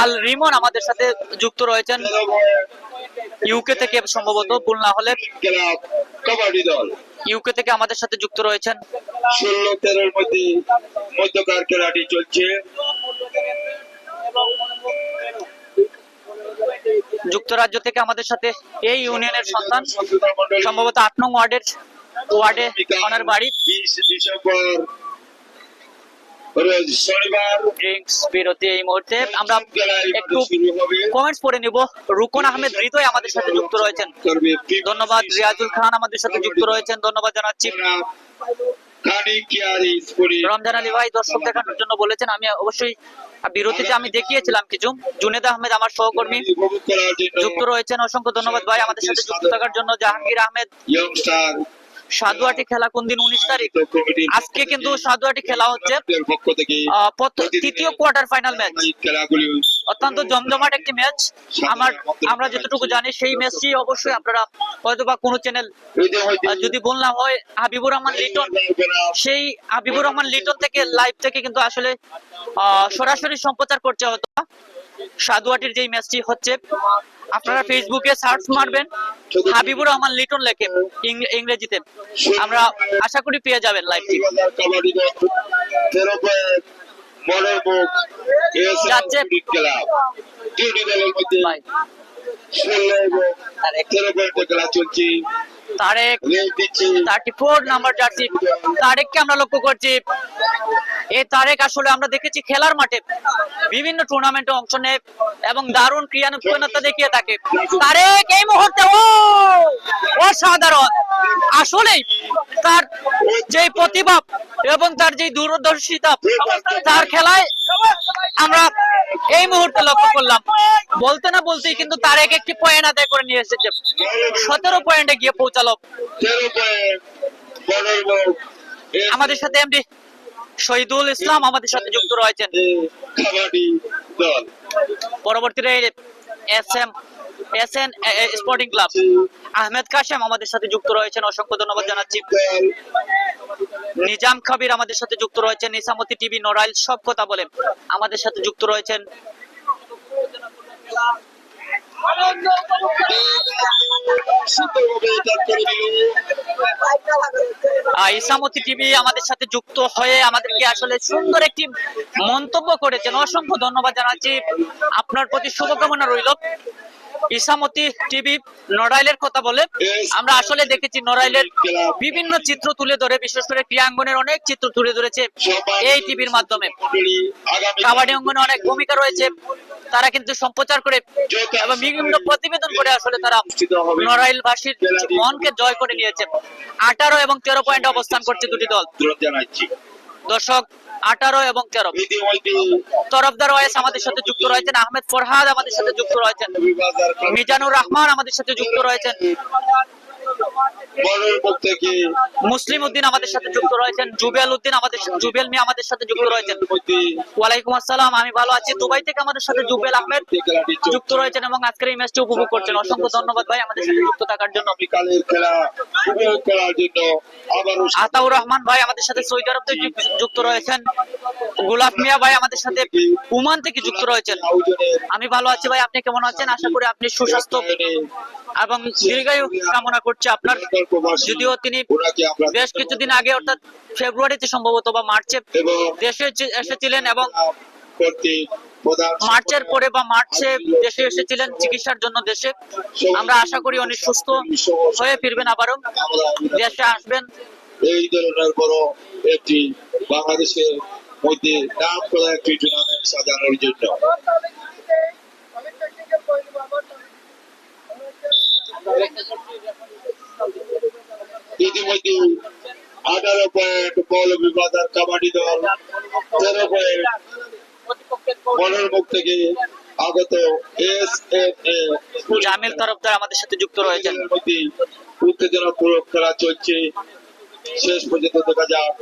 আল রিমন আমাদের সাথে যুক্ত রয়েছেন ইউকে থেকে, সম্ভবত ভুল না হলে কাবাডি দল ইউকে থেকে আমাদের সাথে যুক্ত রয়েছেন। 16-13 মধ্যে মধ্যকার খেলাটি চলছে। যুক্তরাজ্য থেকে আমাদের সাথে এই ইউনিয়নের সন্তান, সম্ভবত 8 নং ওয়ার্ডে ওনার বাড়ি। 20 ডিসেম্বর রোজ শনিবার ড্রিঙ্কস বিরতি। এই মুহূর্তে আমরা একটু কমেন্টস পড়ে নিব। রুকন আহমেদ হৃদয় আমাদের সাথে যুক্ত রয়েছেন, ধন্যবাদ। রিয়াজুল খান আমাদের সাথে যুক্ত রয়েছেন, ধন্যবাদ জানাচ্ছি। রমজান আলী ভাই দর্শক দেখানোর জন্য বলেছেন, আমি অবশ্যই বিরতিতে আমি দেখিয়েছিলাম কিছু। জুনেদ আহমেদ আমার সহকর্মী যুক্ত রয়েছেন, অসংখ্য ধন্যবাদ ভাই আমাদের সাথে যুক্ত থাকার জন্য। জাহাঙ্গীর আহমেদ সাধুয়াটি খেলা কোন দিন? 19 তারিখ। আজকে কিন্তু সাধুয়াটি খেলা হচ্ছে তৃতীয় কোয়ার্টার ফাইনাল ম্যাচ, অত্যন্ত জমজমাট একটি ম্যাচ। আমরা যতটুকু জানি সেই ম্যাচটি অবশ্যই আপনারা হয়তো বা কোনো চ্যানেল, যদি ভুল না হয় হাবিবুর রহমান লিটন, সেই হাবিবুর রহমান লিটন থেকে লাইভ থেকে কিন্তু আসলে সরাসরি সম্প্রচার করছে হয়তো সাধুয়াটির যেই ম্যাচটি হচ্ছে। আপনারা ফেসবুকে সার্চ মারবেন হাবিবুর রহমান লিটন লেখে ইংরেজিতে, আমরা আশা করি পেয়ে যাবেন লাইভটি। 13 পয়েন্ট এবং যাচ্ছে। ক্লাব দুটি দলের মধ্যে ভাই 16 এবং 13 পয়েন্টে খেলা চলছে। তারেক রেল দিচ্ছে 34 নাম্বার জার্সি তারেককে আমরা লক্ষ্য করছি। এই তারেক আসলে আমরা দেখেছি খেলার মাঠে বিভিন্ন টুর্নামেন্টে অংশ নেয় এবং দারুণ ক্রিয়ানৈপুণ্যতা দেখিয়ে থাকে। তারেক এই মুহূর্তে অসাধারণ, আসলেই তার যে প্রতিভা এবং তার যে দূরদর্শিতা তার খেলায় আমরা এই মুহূর্তে লক্ষ্য করলাম। বলতে না বলতেই কিন্তু তারেক একটি পয়েন্ট আদায় করে নিয়ে এসেছে, 17 পয়েন্টে গিয়ে পৌঁছালো। 13 পয়েন্ট বর্ণমুখ আমাদের সাথে এমডি শহীদুল ইসলাম আমাদের সাথে যুক্ত রয়েছেন। কাবাডি দল পরবর্তীতে SN sporting club Ahmed Kashem আমাদের সাথে যুক্ত রয়েছেন, অসংখ্য ধন্যবাদ জানাচ্ছি। দল নিজাম কবির আমাদের সাথে যুক্ত রয়েছেন। নিসামতি টিভি নড়াইল সব কথা বলে আমাদের সাথে যুক্ত রয়েছেন। সুন্দরভাবে কাজ করে দিল। ইসামতি টিভি আমাদের সাথে যুক্ত হয়ে আমাদেরকে আসলে সুন্দর একটি মন্তব্য করেছেন, অসংখ্য ধন্যবাদ জানাচ্ছি। আপনার প্রতি শুভকামনা রইল। ইসামতি টিভি নড়াইলের কথা বলে আমরা আসলে দেখেছি নড়াইলের বিভিন্ন চিত্র তুলে ধরে, বিশেষ করে ক্রীড়াঙ্গনের অনেক চিত্র তুলে ধরেছে এই টিভির মাধ্যমে। কাবাডি অঙ্গনে অনেক ভূমিকা রয়েছে, তারা কিন্তু সম্প্রচার করে এবং বিভিন্ন প্রতিবেদন করে আসলে তারা নড়াইলবাসীর মনকে জয় করে নিয়েছে। 18 এবং 13 পয়েন্টে অবস্থান করছে দুটি দল। জানাচ্ছি দর্শক 18 এবং 13 ইতিমধ্যে তরফদার ওয়াইস আমাদের সাথে যুক্ত রয়েছেন, আহমেদ ফরহাদ আমাদের সাথে যুক্ত রয়েছেন, মিজানুর রহমান আমাদের সাথে যুক্ত রয়েছেন, বর্ণমুখ থেকে মুসলিম উদ্দিন আমাদের সাথে যুক্ত রয়েছেন, জুবেল উদ্দিন জুবেল মিয়া আমাদের সাথে যুক্ত রয়েছেন। ওয়ালাইকুম আসসালাম, আমি ভালো আছি। দুবাই থেকে আমাদের সাথে জুবেল আহমেদ যুক্ত রয়েছেন এবং আজকের এই ম্যাচটি উপভোগ করছেন। অসংখ্য ধন্যবাদ ভাই আমাদের সাথে যুক্ত থাকার জন্য। বিকালের খেলা উপভোগ করার জন্য আবারও আতাউর রহমান ভাই আমাদের সাথে সৌদি আরব থেকে যুক্ত রয়েছেন। গোলাপ মিয়া ভাই আমাদের সাথে ওমান থেকে যুক্ত রয়েছেন। আমি ভালো আছি ভাই, আপনি কেমন আছেন? আশা করি আপনি সুস্বাস্থ্য এবং দীর্ঘায়ু কামনা করছি আপনার। যদিও তিনি বেশ কিছুদিন আগে অর্থাৎ ফেব্রুয়ারিতে সম্ভবত বা মার্চে দেশে এসেছিলেন এবং মার্চের পরে বা মার্চে দেশে এসেছিলেন চিকিৎসার জন্য দেশে। আমরা আশা করি উনি সুস্থ হয়ে ফিরবেন, আবারও দেশে আসবেন। এই ধরনের বড় একটি বাংলাদেশের মধ্যে নাম করা একটি টুর্নামেন্ট সাজানোর জন্য ইতিমধ্যে 18 পয়েন্ট মৌলভীবাজার কাবাডি দল, 13 পয়েন্ট বর্ণমুখ থেকে আগত এসএনএ জামিল তরফদার আমাদের সাথে যুক্ত রয়েছেন। মধ্যে উত্তেজনাপূর্বক খেলা চলছে, শেষ পর্যন্ত দেখা যাক।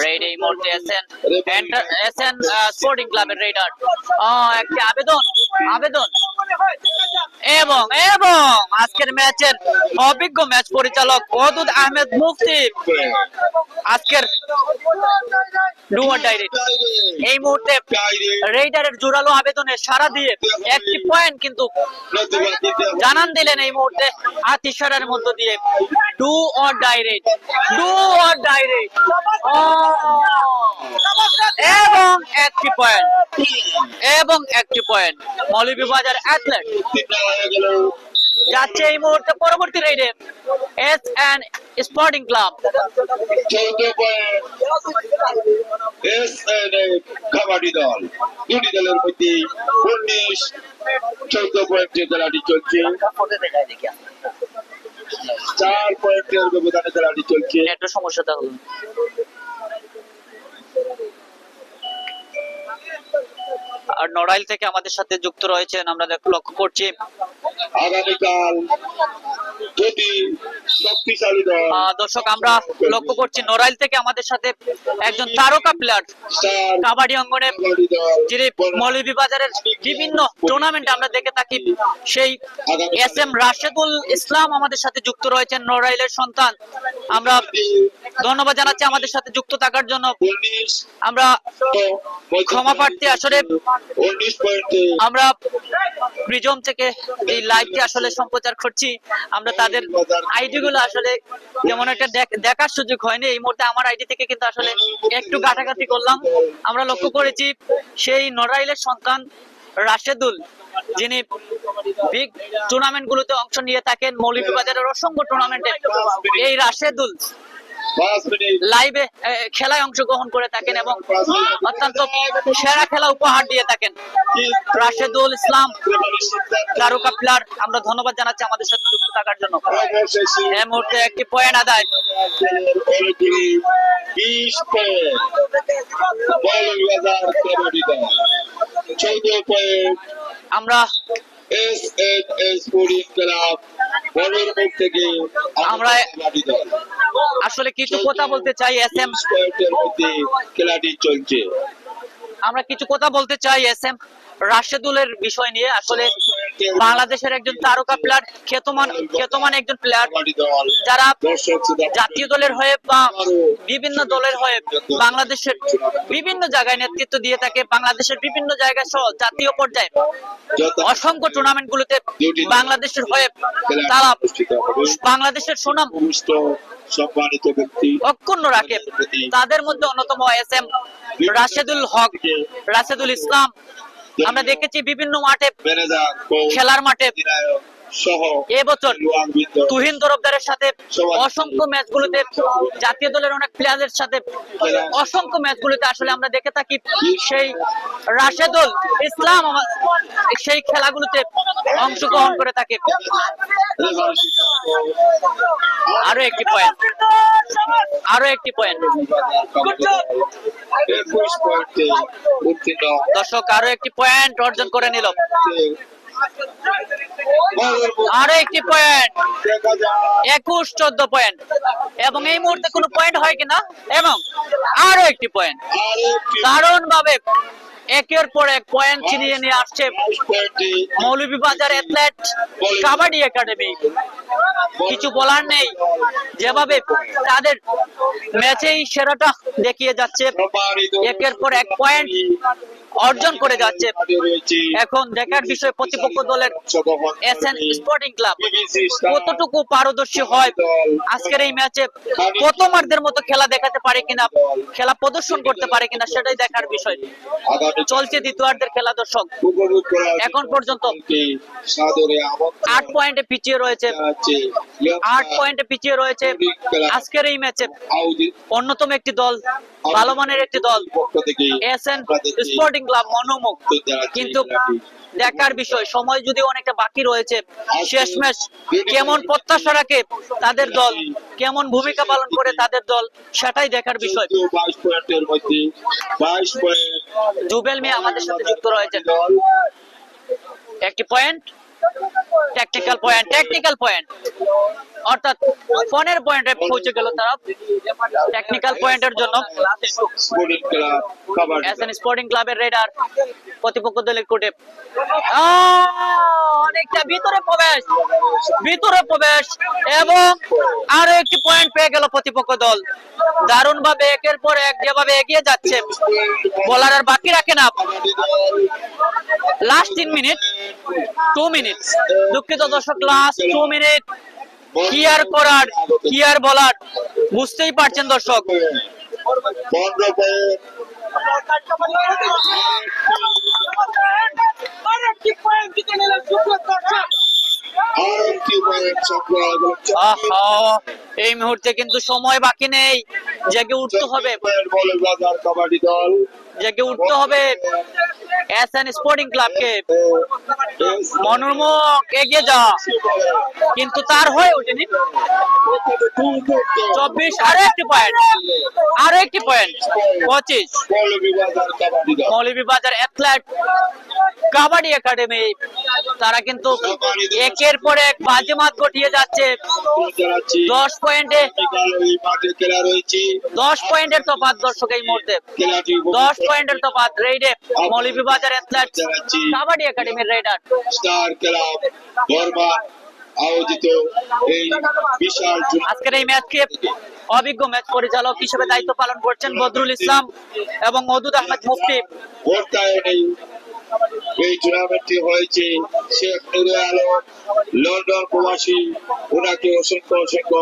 রেড এই মুহূর্তে এসএন স্পোর্টিং ক্লাবের রেডার একটি আবেদন এবং আজকের ম্যাচের অভিজ্ঞ ম্যাচ পরিচালক ওয়াদুদ আহমেদ মুফতি আজকের ডু অর ডাই এই মুহূর্তে রেডারের জোরালো আবেদনে সাড়া দিয়ে একটি পয়েন্ট কিন্তু জানান দিলেন এই মুহূর্তে হাত ইশারার মধ্য দিয়ে। ডু অর ডাই রেড এবং একটি পয়েন্ট মৌলভীবাজার অ্যাথলেট যাচ্ছে এই মুহূর্তে পরবর্তী রেডে এসএন স্পোর্টিং ক্লাব। 14 পয়েন্ট এসএনএ কাবাডি দল, দুটি দলের মধ্যে 14 পয়েন্টের খেলাটি চলছে। 4 পয়েন্টের ব্যবধানে খেলাটি চলছে। একটা সমস্যা থাকলো। আর নড়াইল থেকে আমাদের সাথে যুক্ত রয়েছেন, আমরা লক্ষ্য করছি আগামীকাল দুটি শক্তিশালী দল। দর্শক আমরা লক্ষ্য করছি নড়াইল থেকে আমাদের সাথে একজন তারকা প্লেয়ার কাবাডি অঙ্গনে যিনি মৌলভীবাজারের বিভিন্ন টুর্নামেন্ট আমরা দেখে থাকি, সেই এসএম রাশেদুল ইসলাম আমাদের সাথে যুক্ত রয়েছেন, নড়াইলের সন্তান। আমরা ধন্যবাদ জানাচ্ছি আমাদের সাথে যুক্ত থাকার জন্য। আমরা ক্ষমা প্রার্থী, আসলে 19 পয়েন্টে আমরা প্রিজম থেকে এই লাইভটি আসলে সম্প্রচার করছি, আমরা তার তাদের আইডি গুলো আসলে তেমন একটা দেখার সুযোগ হয়নি। এই মুহূর্তে আমার আইডি থেকে কিন্তু আসলে একটু ঘাটাঘাটি করলাম, আমরা লক্ষ্য করেছি সেই নড়াইলের সন্তান রাশেদুল, যিনি বিগ টুর্নামেন্ট গুলোতে অংশ নিয়ে থাকেন, মৌলভীবাজারের অসংখ্য টুর্নামেন্টে এই রাশেদুল লাইভে খেলায় অংশগ্রহণ করে থাকেন এবং অত্যন্ত সেরা খেলা উপহার দিয়ে থাকেন। রাশেদুল ইসলাম তারকা প্লেয়ার, আমরা ধন্যবাদ জানাচ্ছি আমাদের সাথে যুক্ত থাকার জন্য। এই মুহূর্তে একটি পয়েন্ট আদায়। 20 পয়েন্ট আমরা আমরা আসলে কিছু কথা বলতে চাই এসএম, খেলাটি চলছে। আমরা কিছু কথা বলতে চাই এসএম রাশেদুলের বিষয় নিয়ে। আসলে বাংলাদেশের একজন তারকা প্লেয়ার, খ্যাতমান একজন প্লেয়ার, যারা জাতীয় দলের হয়ে বা বিভিন্ন দলের হয়ে বাংলাদেশের বিভিন্ন জায়গায় নেতৃত্ব দিয়ে থাকে। বাংলাদেশের বিভিন্ন জায়গায় সহ জাতীয় পর্যায়ে অসংখ্য টুর্নামেন্ট গুলোতে বাংলাদেশের হয়ে তারা বাংলাদেশের সুনাম সম্মানিত ব্যক্তি অক্ষুণ্ণ রাখে। তাদের মধ্যে অন্যতম এসএম রাশেদুল হক, রাশেদুল ইসলাম। আমরা দেখেছি বিভিন্ন মাঠে, খেলার মাঠে এবছর তুহিন তরফদারের সাথে অসংখ্য ম্যাচগুলোতে, জাতীয় দলের অনেক প্লেয়ারের সাথে অসংখ্য ম্যাচগুলোতে আসলে আমরা দেখে থাকি সেই রাশেদুল ইসলাম সেই খেলাগুলোতে অংশগ্রহণ করে থাকে। আরো একটি পয়েন্ট, আরো একটি পয়েন্ট দর্শক, আরো একটি পয়েন্ট অর্জন করে নিল, আরো একটি পয়েন্ট, 21-14 পয়েন্ট। এবং এই মুহূর্তে কোনো পয়েন্ট হয় কিনা, এবং আরো একটি পয়েন্ট। দারুণ ভাবে একের পর এক পয়েন্ট ছিনিয়ে নিয়ে আসছে মৌলভীবাজার অ্যাথলেট কাবাডি একাডেমি। কিছু বলার নেই, যেভাবে তাদের ম্যাচেই সেরাটা দেখিয়ে যাচ্ছে, একের পর এক পয়েন্ট অর্জন করে যাচ্ছে। এখন দেখার বিষয় প্রতিপক্ষ দলের এসএন স্পোর্টিং ক্লাব কতটুকু পারদর্শী হয় আজকের এই ম্যাচে, প্রথমার্ধের মতো খেলা দেখাতে পারে কিনা, খেলা প্রদর্শন করতে পারে কিনা, সেটাই দেখার বিষয়। চলছে দ্বিতীয়ার্ধের খেলা দর্শক, এখন পর্যন্ত 8 পয়েন্টে পিছিয়ে রয়েছে, 8 পয়েন্টে পিছিয়ে রয়েছে আজকের এই ম্যাচে অন্যতম একটি দল, ভালো মানের একটি দল এসএন স্পোর্টিং ক্লাব মনোমুখ। কিন্তু দেখার বিষয়, সময় যদি অনেকটা বাকি রয়েছে, শেষ ম্যাচ কেমন প্রত্যাশা রাখে তাদের দল, কেমন ভূমিকা পালন করে তাদের দল, সেটাই দেখার বিষয়। 22 পয়েন্টের মধ্যে 22 পয়েন্ট জুবেল মিয়া আমাদের সাথে যুক্ত রয়েছেন। একটি point, technical point, technical point, অর্থাৎ 15 পয়েন্টে পৌঁছে গেল তারা টেকনিক্যাল পয়েন্টের জন্য। Sporting club kabaddi SN sporting ক্লাবের রেডার প্রতিপক্ষ দলের কোর্টে অনেকটা ভিতরে প্রবেশ, ভিতরে প্রবেশ, এবং আরো একটি পয়েন্ট পেয়ে গেল প্রতিপক্ষ দল। দারুণ ভাবে একের পর এক যেভাবে এগিয়ে যাচ্ছে, বলার আর বাকি রাখে না। লাস্ট 3 মিনিট, 2 মিনিট, দুঃখিত দর্শক, লাস্ট 2 মিনিট। কি আর করার, কি আর বলার, বুঝতেই পারছেন দর্শক। 15 পয়েন্ট এই মুহূর্তে কিন্তু সময় বাকি নেই, জেগে উঠতে হবে, কাবাডি দল জেগে উঠতে হবে এসএন স্পোর্টিং ক্লাবকে। মনোরমুখ এগিয়ে যাওয়া, কিন্তু তার হয়ে ওঠেনি। 24, আরো একটি পয়েন্ট, আরো একটি point, 25। Moulvibazar athlete kabaddi academy তারা কিন্তু একের পর এক বাজিমাত ঘটিয়ে যাচ্ছে। 10 পয়েন্টে 10 পয়েন্টের তফাৎ দর্শক এই মুহূর্তে, 10 পয়েন্টের তফাৎ রেইডে মৌলভীবাজার অ্যাথলেট কাবাডি একাডেমির রেডার। স্টার ক্লাব বর্মান আয়োজিত এই বিশাল আজকের এই ম্যাচকে অভিজ্ঞ ম্যাচ পরিচালক হিসেবে দায়িত্ব পালন করছেন বদরুল ইসলাম এবং মওদুদ আহমেদ মুফতি। এই টুর্নামেন্টটি হয়েছে শেখ নুরে আলম লন্ডন প্রবাসী, ওনাকে অসংখ্য অসংখ্য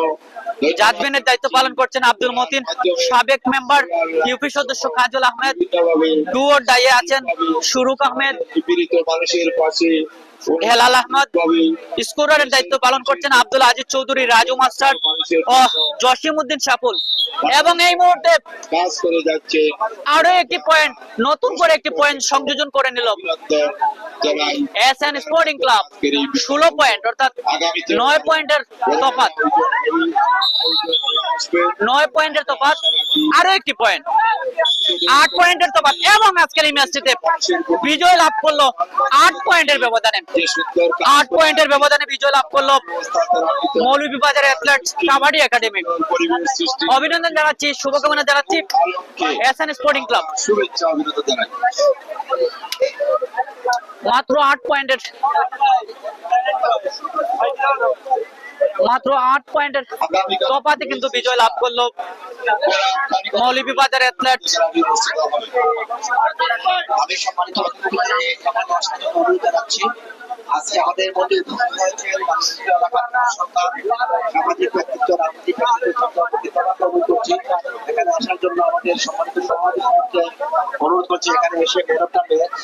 জাজমেন্টের দায়িত্ব পালন করছেন আব্দুল মতিন, সাবেক মেম্বার ইউপি সদস্য কাজল আহমেদ, ডুয়োর ডাইয়ে আছেন সুরুক আহমেদ, পীড়িত মানুষের পাশে হেলাল আহমদ, স্কোরারের দায়িত্ব পালন করছেন আব্দুল আজিজ চৌধুরী, রাজু মাস্টার ও জসিম উদ্দিন সাপুল। এবং এই মুহূর্তে কাজ করে যাচ্ছে। আরো একটি পয়েন্ট, নতুন করে একটি পয়েন্ট সংযোজন করে নিল জানাই এসএন স্পোর্টিং ক্লাব, 16 পয়েন্ট, অর্থাৎ 9 পয়েন্টের তফাৎ, 9 পয়েন্টের তফাৎ, আরো একটি পয়েন্ট, 8 পয়েন্টের তফাৎ। এবং আজকের এই ম্যাচটিতে বিজয় লাভ করলো 8 পয়েন্টের ব্যবধানে, 8 পয়েন্টের ব্যবধানে বিজয় লাভ করলো মৌলভীবাজার অ্যাথলেটিক্স কাবাডি একাডেমি। অভিনন্দন জানাচ্ছি, শুভকামনা জানাচ্ছি এসএন স্পোর্টিং ক্লাব। শুভেচ্ছা অভিনন্দন জানাই। মাত্র 8 পয়েন্টের তফাতে কিন্তু বিজয় লাভ করলো মৌলভীবাজার অ্যাথলেটিক্স। আমি সম্মানিত অনুরোধ জানাচ্ছি, আজকে আমাদের মধ্যে সামাজিক ব্যক্তিত্ব, রাজনৈতিক করছি এখানে আসার জন্য আমাদের সম্মানিত সমাজকে অনুরোধ করছি এখানে এসে মেরবটা ম্যাচ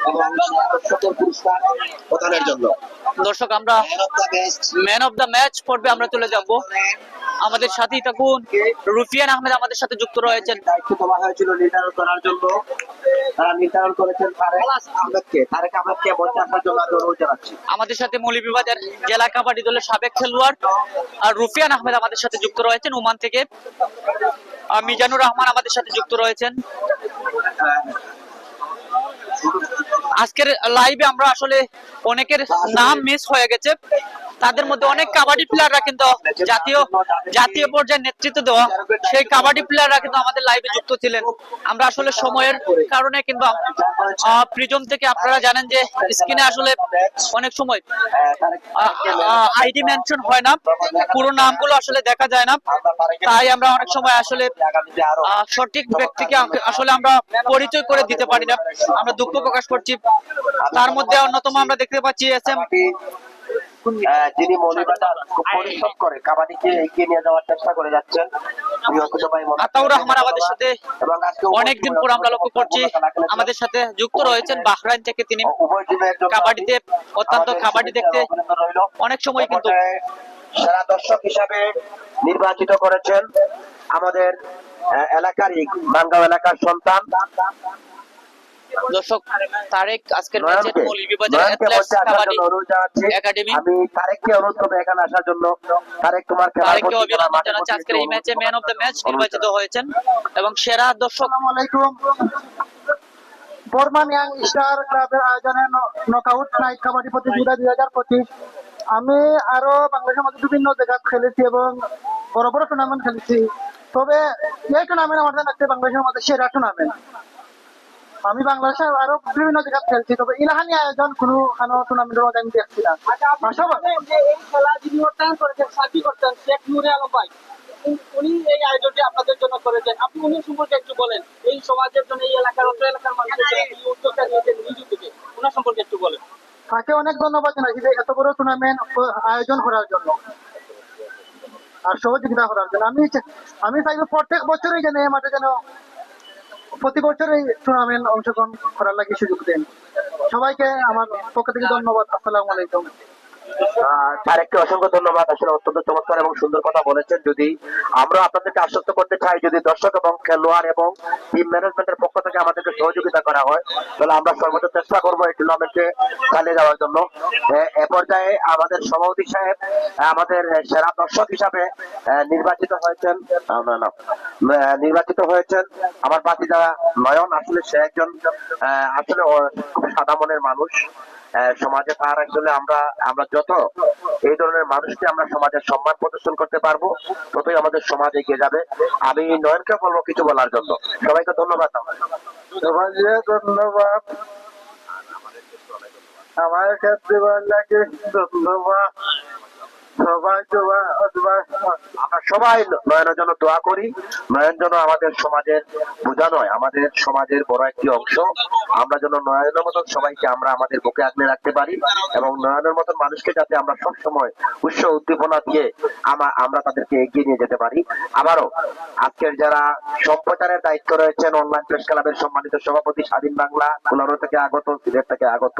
এবং দর্শকের পুরস্কার প্রদানের জন্য। দর্শক, আমরা ম্যান অফ দ্য ম্যাচ পর্বে আমরা চলে যাব। আমাদের সাথেই থাকুন, রুফিয়ান আহমেদ আমাদের সাথে যুক্ত রয়েছেন। দায়িত্ব দেওয়া হয়েছিল নির্ধারণ করার জন্য, তারা নির্ধারণ করেছেন তারেক আহমেদকে মঞ্চে আসার জন্য অনুরোধ জানাচ্ছি। আমাদের সাথে মৌলভীবাজার জেলা কাবাডি দলের সাবেক খেলোয়াড় আর রুফিয়ান আহমেদ আমাদের সাথে যুক্ত রয়েছেন ওমান থেকে। মিজানুর রহমান আমাদের সাথে যুক্ত রয়েছেন। আজকের লাইভে আমরা আসলে অনেকের নাম মিস হয়ে গেছে, তাদের মধ্যে অনেক কাবাডি প্লেয়াররা কিন্তু জাতীয় পর্যায়ে নেতৃত্ব দেওয়া সেই কাবাডি প্লেয়াররা কিন্তু আমাদের লাইভে যুক্ত ছিলেন। আমরা আসলে সময়ের কারণে কিংবা প্রিজম থেকে আপনারা জানেন যে স্ক্রিনে আসলে অনেক সময় আইডি মেনশন হয় না, পুরো নামগুলো আসলে দেখা যায় না, তাই আমরা অনেক সময় আসলে সঠিক ব্যক্তিকে আসলে আমরা পরিচয় করে দিতে পারি না, আমরা দুঃখ প্রকাশ করছি। তার মধ্যে অন্যতম আমরা দেখতে পাচ্ছি এসএম যিনি মৌলভীবাজার খুব পরিশ্রম করে কাবাডিকে এগিয়ে নিয়ে যাওয়ার চেষ্টা করে যাচ্ছেন আতাউর রহমান আমাদের সাথে অনেকদিন পর আমরা লক্ষ্য করছি আমাদের সাথে যুক্ত রয়েছেন বাহরাইন থেকে। তিনি কাবাডিতে অত্যন্ত কাবাডি দেখতে অনেক সময় কিন্তু সেরা দর্শক হিসাবে নির্বাচিত করেছেন আমাদের এলাকারই মানগাঁও এলাকার সন্তান দর্শক তারেক। আজকের ম্যাচে মৌলভীবাজার অ্যাথলেটিক্স কাবাডি একাডেমি, আমি তারেককে অনুরোধ করব এখানে আসার জন্য। তারেক, তোমার তারেককে অভিনন্দন জানাচ্ছি। আজকের এই ম্যাচে ম্যান অফ দ্য ম্যাচ নির্বাচিত হয়েছেন এবং সেরা দর্শক। আসসালামু আলাইকুম। বর্মান ইয়াং স্টার ক্লাবের আয়োজনে নকআউট নাইট কাবাডি প্রতিযোগিতা 2025। আমি আরো বাংলাদেশের মধ্যে বিভিন্ন জায়গায় খেলেছি এবং বড় বড় টুর্নামেন্ট খেলেছি, তবে এই টুর্নামেন্ট আমার জানা আছে বাংলাদেশের মধ্যে সেরা টুর্নামেন্ট। আমি বাংলাদেশে আরো বিভিন্ন জায়গায় খেলছি, তবে ইলাহানি আয়োজন কোনো টুর্নামেন্টের মধ্যে আমি দেখছি না। এই খেলা যিনি অর্থায়ন করেছেন, সাথী করছেন শেখ নুরে আলম ভাই, উনি এই আয়োজনটি আপনাদের জন্য করেছেন। আপনি উনি সম্পর্কে একটু বলেন, এই সমাজের জন্য, এই এলাকার অত্র এলাকার মানুষের জন্য এই উদ্যোগটা নিয়েছেন নিজে থেকে, ওনার সম্পর্কে একটু বলেন। তাকে অনেক ধন্যবাদ জানাচ্ছি যে এত বড় টুর্নামেন্ট আয়োজন করার জন্য আর সহযোগিতা করার জন্য। আমি চাইবো প্রত্যেক বছরই যেন এই মাঠে যেন প্রতি বছর এই টুর্নামেন্ট অংশগ্রহণ করার লাগে সুযোগ দেন। সবাইকে আমার পক্ষ থেকে ধন্যবাদ। আসসালামু আলাইকুম। তারেককে অসংখ্য ধন্যবাদ, আসলে অত্যন্ত চমৎকার এবং সুন্দর কথা বলেছেন। যদি আমরা আপনাদেরকে আশ্বস্ত করতে চাই, যদি দর্শক এবং খেলোয়াড় এবং টিম ম্যানেজমেন্টের পক্ষ থেকে আমাদেরকে সহযোগিতা করা হয়, তাহলে আমরা সর্বোচ্চ চেষ্টা করবো এই টুর্নামেন্টে চালিয়ে যাওয়ার জন্য। এ পর্যায়ে আমাদের সভাপতি সাহেব আমাদের সেরা দর্শক হিসাবে নির্বাচিত হয়েছেন আমার ভাতিজা নয়ন। আসলে সে একজন আসলে খুব সাদা মনের মানুষ। সমাজে তার আসলে আমরা যত এই ধরনের মানুষকে আমরা সমাজের সম্মান প্রদর্শন করতে পারবো, ততই আমাদের সমাজ এগিয়ে যাবে। আমি নয়নকে বলবো কিছু বলার জন্য। সবাইকে ধন্যবাদ। ধন্যবাদ আমার ক্ষেত্রে লাগে ধন্যবাদ। আমরা সবাই নয়নের জন্য দোয়া করি। নয়ন যেন আমাদের সমাজের বোঝা নয়, আমাদের সমাজের বড় একটি অংশ। আমরা যেন নয়নের মতন সবাইকে আমরা আমাদের বুকে আগলে রাখতে পারি এবং নয়নের মতন মানুষকে যাতে আমরা সব সময় উৎসাহ উদ্দীপনা দিয়ে আমরা তাদেরকে এগিয়ে নিয়ে যেতে পারি। আবারও আজকের যারা সম্প্রচারের দায়িত্ব রয়েছেন, অনলাইন প্রেস ক্লাবের সম্মানিত সভাপতি স্বাধীন বাংলা কুলানো থেকে আগত, সিলেট থেকে আগত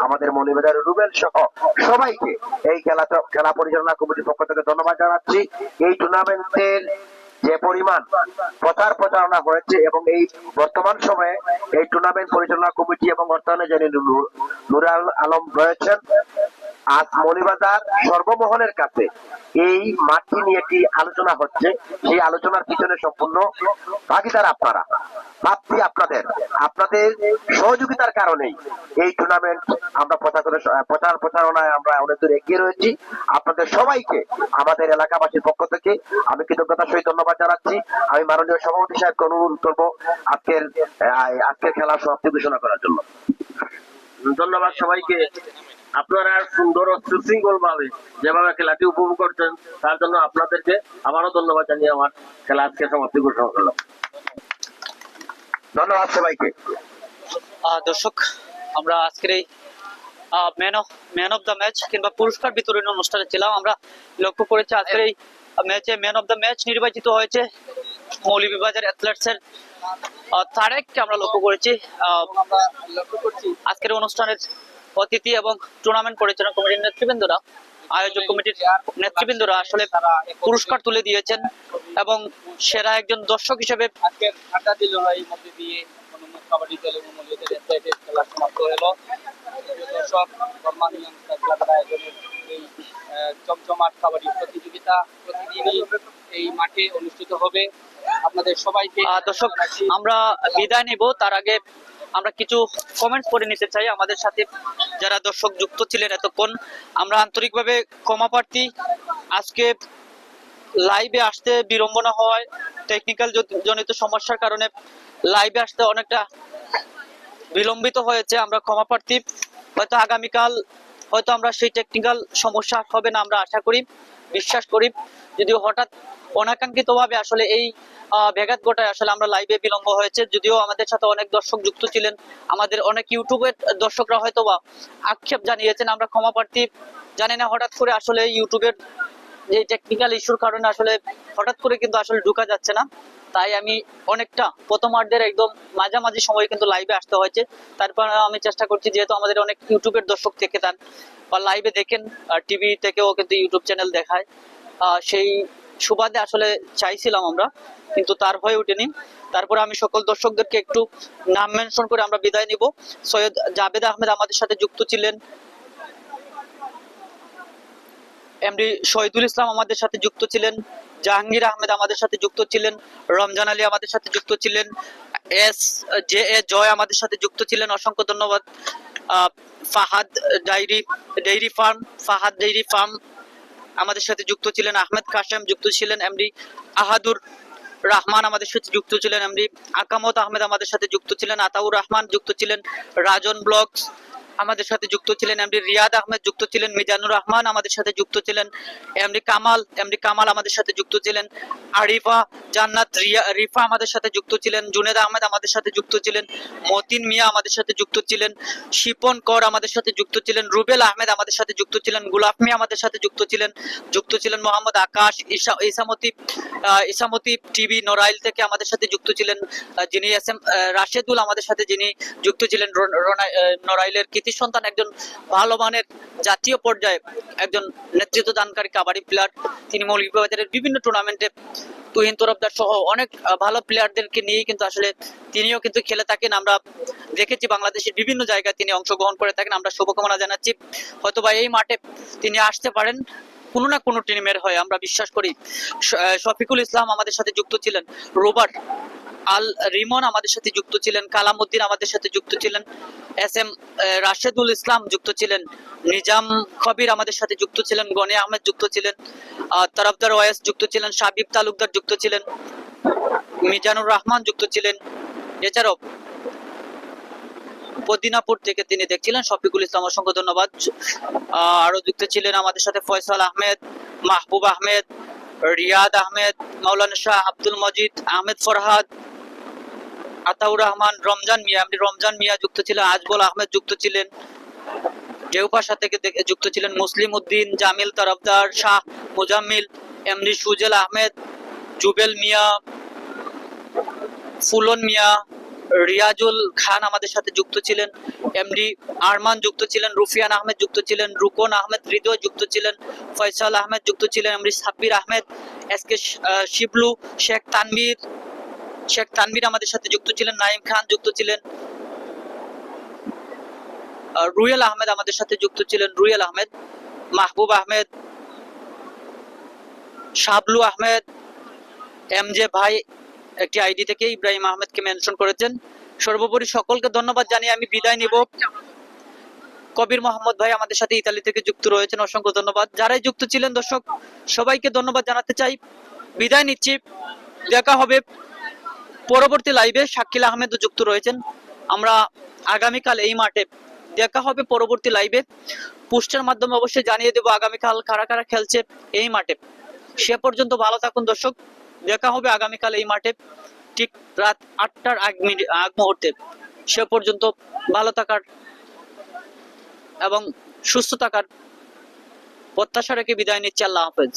আমাদের মৌলভীবাজার রুবেল সহ সবাইকে এই খেলা পরিচালনা কমিটির পক্ষ থেকে ধন্যবাদ জানাচ্ছি। এই টুর্নামেন্টের যে পরিমাণ প্রচারণা হয়েছে এবং এই বর্তমান সময়ে এই টুর্নামেন্ট পরিচালনা কমিটি এবং অর্থায়নে যিনি নুরুল আলম রয়েছেন, আজ মৌলভীবাজার সর্বমহলের কাছে এই মাঠটি নিয়ে একটি আলোচনা হচ্ছে। সেই আলোচনার পিছনে সম্পূর্ণ ভাগিদার আপনারা, প্রাপ্তি আপনাদের সহযোগিতার কারণেই এই টুর্নামেন্ট আমরা প্রচারণায় আমরা অনেক দূর এগিয়ে রয়েছি। আপনাদের সবাইকে আমাদের এলাকাবাসীর পক্ষ থেকে আমি কৃতজ্ঞতার সহিত ধন্যবাদ জানাচ্ছি। আমি মাননীয় সভাপতি সাহেবকে অনুরোধ করবো আজকের খেলার সমাপ্তি ঘোষণা করার জন্য। ধন্যবাদ সবাইকে। আপনারা সুন্দর ও সুশৃঙ্খল ভাবে যেভাবে খেলাটি উপভোগ করছেন তার জন্য আপনাদেরকে আবারও ধন্যবাদ জানিয়ে আমার খেলা আজকে সমাপ্তি ঘোষণা করলাম। ধন্যবাদ সবাইকে। দর্শক, আমরা আজকের এই ম্যান অফ দ্য ম্যাচ কিংবা পুরস্কার বিতরণী অনুষ্ঠানে ছিলাম। আমরা লক্ষ্য করেছি আজকের এই ম্যাচে ম্যান অফ দ্য ম্যাচ নির্বাচিত হয়েছে মৌলভীবাজার অ্যাথলেটসের তারেককে আমরা লক্ষ্য করেছি। আজকের অনুষ্ঠানের অতিথি এবং টুর্নামেন্ট পরিচালনা কমিটির নেতৃবৃন্দরা, আয়োজক কমিটির নেতৃবৃন্দরা আসলে পুরস্কার তুলে দিয়েছেন এবং সেরা একজন দর্শক হিসেবে আজকের আড্ডা দিল এই মধ্যে দিয়ে কাবাডি দল এবং মৌলভীবাজার খেলা সমাপ্ত হলো। দর্শক এই চমচমাট কাবাডি প্রতিযোগিতা প্রতিদিনই এই মাঠে অনুষ্ঠিত হবে। আপনাদের সবাইকে দর্শক, আমরা বিদায় নেব তার আগে আমরা কিছু কমেন্টস পড়ে নিতে চাই। আমাদের সাথে যারা দর্শক যুক্ত ছিলেন এতক্ষণ, আমরা আন্তরিকভাবে ক্ষমা প্রার্থী। আজকে লাইভে আসতে বিড়ম্বনা হওয়ায় টেকনিক্যাল জনিত সমস্যার কারণে লাইভে আসতে অনেকটা বিলম্বিত হয়েছে, আমরা ক্ষমা প্রার্থী। হয়তো আগামীকাল হয়তো আমরা সেই টেকনিক্যাল সমস্যা হবে না আমরা আশা করি, বিশ্বাস করি। যদিও হঠাৎ অনাকাঙ্ক্ষিতভাবে আসলে এই ব্যাঘাত ঘটায় আসলে আমরা লাইভে বিলম্ব হয়েছে। যদিও আমাদের সাথে অনেক দর্শক যুক্ত ছিলেন, আমাদের অনেক ইউটিউবের দর্শকরা হয়তো বা আক্ষেপ জানিয়েছেন, আমরা ক্ষমা প্রার্থী। জানি না হঠাৎ করে আসলে ইউটিউবের যে টেকনিক্যাল ইস্যুর কারণে আসলে হঠাৎ করে কিন্তু আসলে ঢোকা যাচ্ছে না, তাই আমি অনেকটা প্রথমার্ধের একদম মাঝামাঝি সময় কিন্তু লাইভে আসতে হয়েছে। তারপর আমি চেষ্টা করছি, যেহেতু আমাদের অনেক ইউটিউবের দর্শক থেকে তার বা লাইভে দেখেন, টিভি থেকেও কিন্তু ইউটিউব চ্যানেল দেখায়, সেই সুবাদে আসলে চাইছিলাম আমরা, কিন্তু তার হয়ে ওঠেনি। তারপরে আমি সকল দর্শকদেরকে একটু নাম মেনশন করে আমরা বিদায় নিব। সৈয়দ জাবেদ আহমেদ আমাদের সাথে যুক্ত ছিলেন, এমডি শহীদুল ইসলাম আমাদের সাথে যুক্ত ছিলেন, জাহাঙ্গীর আহমেদ আমাদের সাথে যুক্ত ছিলেন, রমজান আলী আমাদের সাথে যুক্ত ছিলেন, SJA জয় আমাদের সাথে যুক্ত ছিলেন, অসংখ্য ধন্যবাদ। ফাহাদ ডেইরি ফার্ম আমাদের সাথে যুক্ত ছিলেন, আহমেদ কাশেম যুক্ত ছিলেন, এমডি আহাদুর রহমান আমাদের সাথে যুক্ত ছিলেন, এমডি আকামত আহমেদ আমাদের সাথে যুক্ত ছিলেন, আতাউর রহমান যুক্ত ছিলেন, রাজন ব্লগস আমাদের সাথে যুক্ত ছিলেন, এমডি রিয়াদ আহমেদ যুক্ত ছিলেন, মিজানুর রহমান আমাদের সাথে যুক্ত ছিলেন, এমডি কামাল আমাদের সাথে যুক্ত ছিলেন, আরিফা জান্নাত রিফা আমাদের সাথে যুক্ত ছিলেন, জুনেদ আহমেদ আমাদের সাথে যুক্ত ছিলেন, মতিন মিয়া আমাদের সাথে যুক্ত ছিলেন, শিপন কর আমাদের সাথে যুক্ত ছিলেন, রুবেল আহমেদ আমাদের সাথে যুক্ত ছিলেন, গুলাফ মিয়া আমাদের সাথে যুক্ত ছিলেন, মোহাম্মদ আকাশ, ইসামতি টিভি নড়াইল থেকে আমাদের সাথে যুক্ত ছিলেন, যিনি SM রাশেদুল আমাদের সাথে যিনি যুক্ত ছিলেন, নড়াইলের কৃতি সন্তান, একজন ভালো মানের জাতীয় পর্যায়ে একজন নেতৃত্ব দানকারী কাবাডি প্লেয়ার। তিনি মৌলভীবাজারের বিভিন্ন টুর্নামেন্টে তুহিন তরফদার সহ অনেক ভালো প্লেয়ারদেরকে নিয়ে কিন্তু আসলে তিনিও কিন্তু খেলে থাকেন। আমরা দেখেছি বাংলাদেশের বিভিন্ন জায়গায় তিনি অংশগ্রহণ করে থাকেন। আমরা শুভকামনা জানাচ্ছি, হয়তোবা এই মাঠে তিনি আসতে পারেন কোনো না কোনো টিমের হয়ে, আমরা বিশ্বাস করি। শফিকুল ইসলাম আমাদের সাথে যুক্ত ছিলেন, রোবট আল রিমন আমাদের সাথে যুক্ত ছিলেন, কালামউদ্দিন আমাদের সাথে যুক্ত ছিলেন, SM রাশেদুল ইসলাম যুক্ত ছিলেন, নিজাম কবির আমাদের সাথে যুক্ত ছিলেন, গনি আহমেদ যুক্ত ছিলেন, তরফদার ওয়াইস যুক্ত ছিলেন, সাবিব তালুকদার যুক্ত ছিলেন, মিজানুর রহমান যুক্ত ছিলেন। এছাড়াও পদিনাপুর থেকে তিনি দেখছিলেন শফিকুল ইসলাম, অসংখ্য ধন্যবাদ। আরো যুক্ত ছিলেন আমাদের সাথে ফয়সাল আহমেদ, মাহবুব আহমেদ, রিয়াদ আহমেদ, মাওলানা শাহ আব্দুল মজিদ, আহমেদ ফরহাদ, আতাউর রহমান, রমজান মিয়া, এমডি রমজান মিয়া যুক্ত ছিলেন, আজবল আহমেদ যুক্ত ছিলেন, দেউপাশা থেকে যুক্ত ছিলেন মুসলিম উদ্দিন, জামিল তরফদার, শাহ মুজাম্মিল, এমডি সুজেল আহমেদ, জুবেল মিয়া, ফুলন মিয়া, রিয়াজুল খান আমাদের সাথে যুক্ত ছিলেন, এমডি আরমান যুক্ত ছিলেন, রুফিয়ান আহমেদ যুক্ত ছিলেন, রুকন আহমেদ হৃদয় যুক্ত ছিলেন, ফয়সাল আহমেদ যুক্ত ছিলেন, এমডি সাব্বির আহমেদ, এসকে শিবলু, শেখ তানভীর আমাদের সাথে যুক্ত ছিলেন, নাইম খান যুক্ত ছিলেন, রুয়েল আহমেদ আমাদের সাথে যুক্ত ছিলেন, রুয়েল আহমেদ, মাহবুব আহমেদ, শাবলু আহমেদ, এমজে ভাই একটি আইডি থেকে ইব্রাহিম আহমেদকে মেনশন করেছেন। সর্বোপরি সকলকে ধন্যবাদ জানিয়ে আমি বিদায় নিব। কবির মোহাম্মদ ভাই আমাদের সাথে ইতালি থেকে যুক্ত রয়েছেন, অসংখ্য ধন্যবাদ। যারাই যুক্ত ছিলেন দর্শক সবাইকে ধন্যবাদ জানাতে চাই। বিদায় নিচ্ছি, দেখা হবে পরবর্তী লাইভে। শাকিল আহমেদও যুক্ত রয়েছেন। আমরা আগামীকাল এই মাঠে দেখা হবে পরবর্তী লাইভে। পোস্টের মাধ্যমে অবশ্যই জানিয়ে দেবো আগামীকাল কারা কারা খেলছে এই মাঠে। সে পর্যন্ত ভালো থাকুন দর্শক, দেখা হবে আগামীকাল এই মাঠে ঠিক রাত 8টার আগ মুহূর্তে। সে পর্যন্ত ভালো থাকার এবং সুস্থ থাকার প্রত্যাশা রেখে বিদায় নিচ্ছি। আল্লাহ হাফেজ।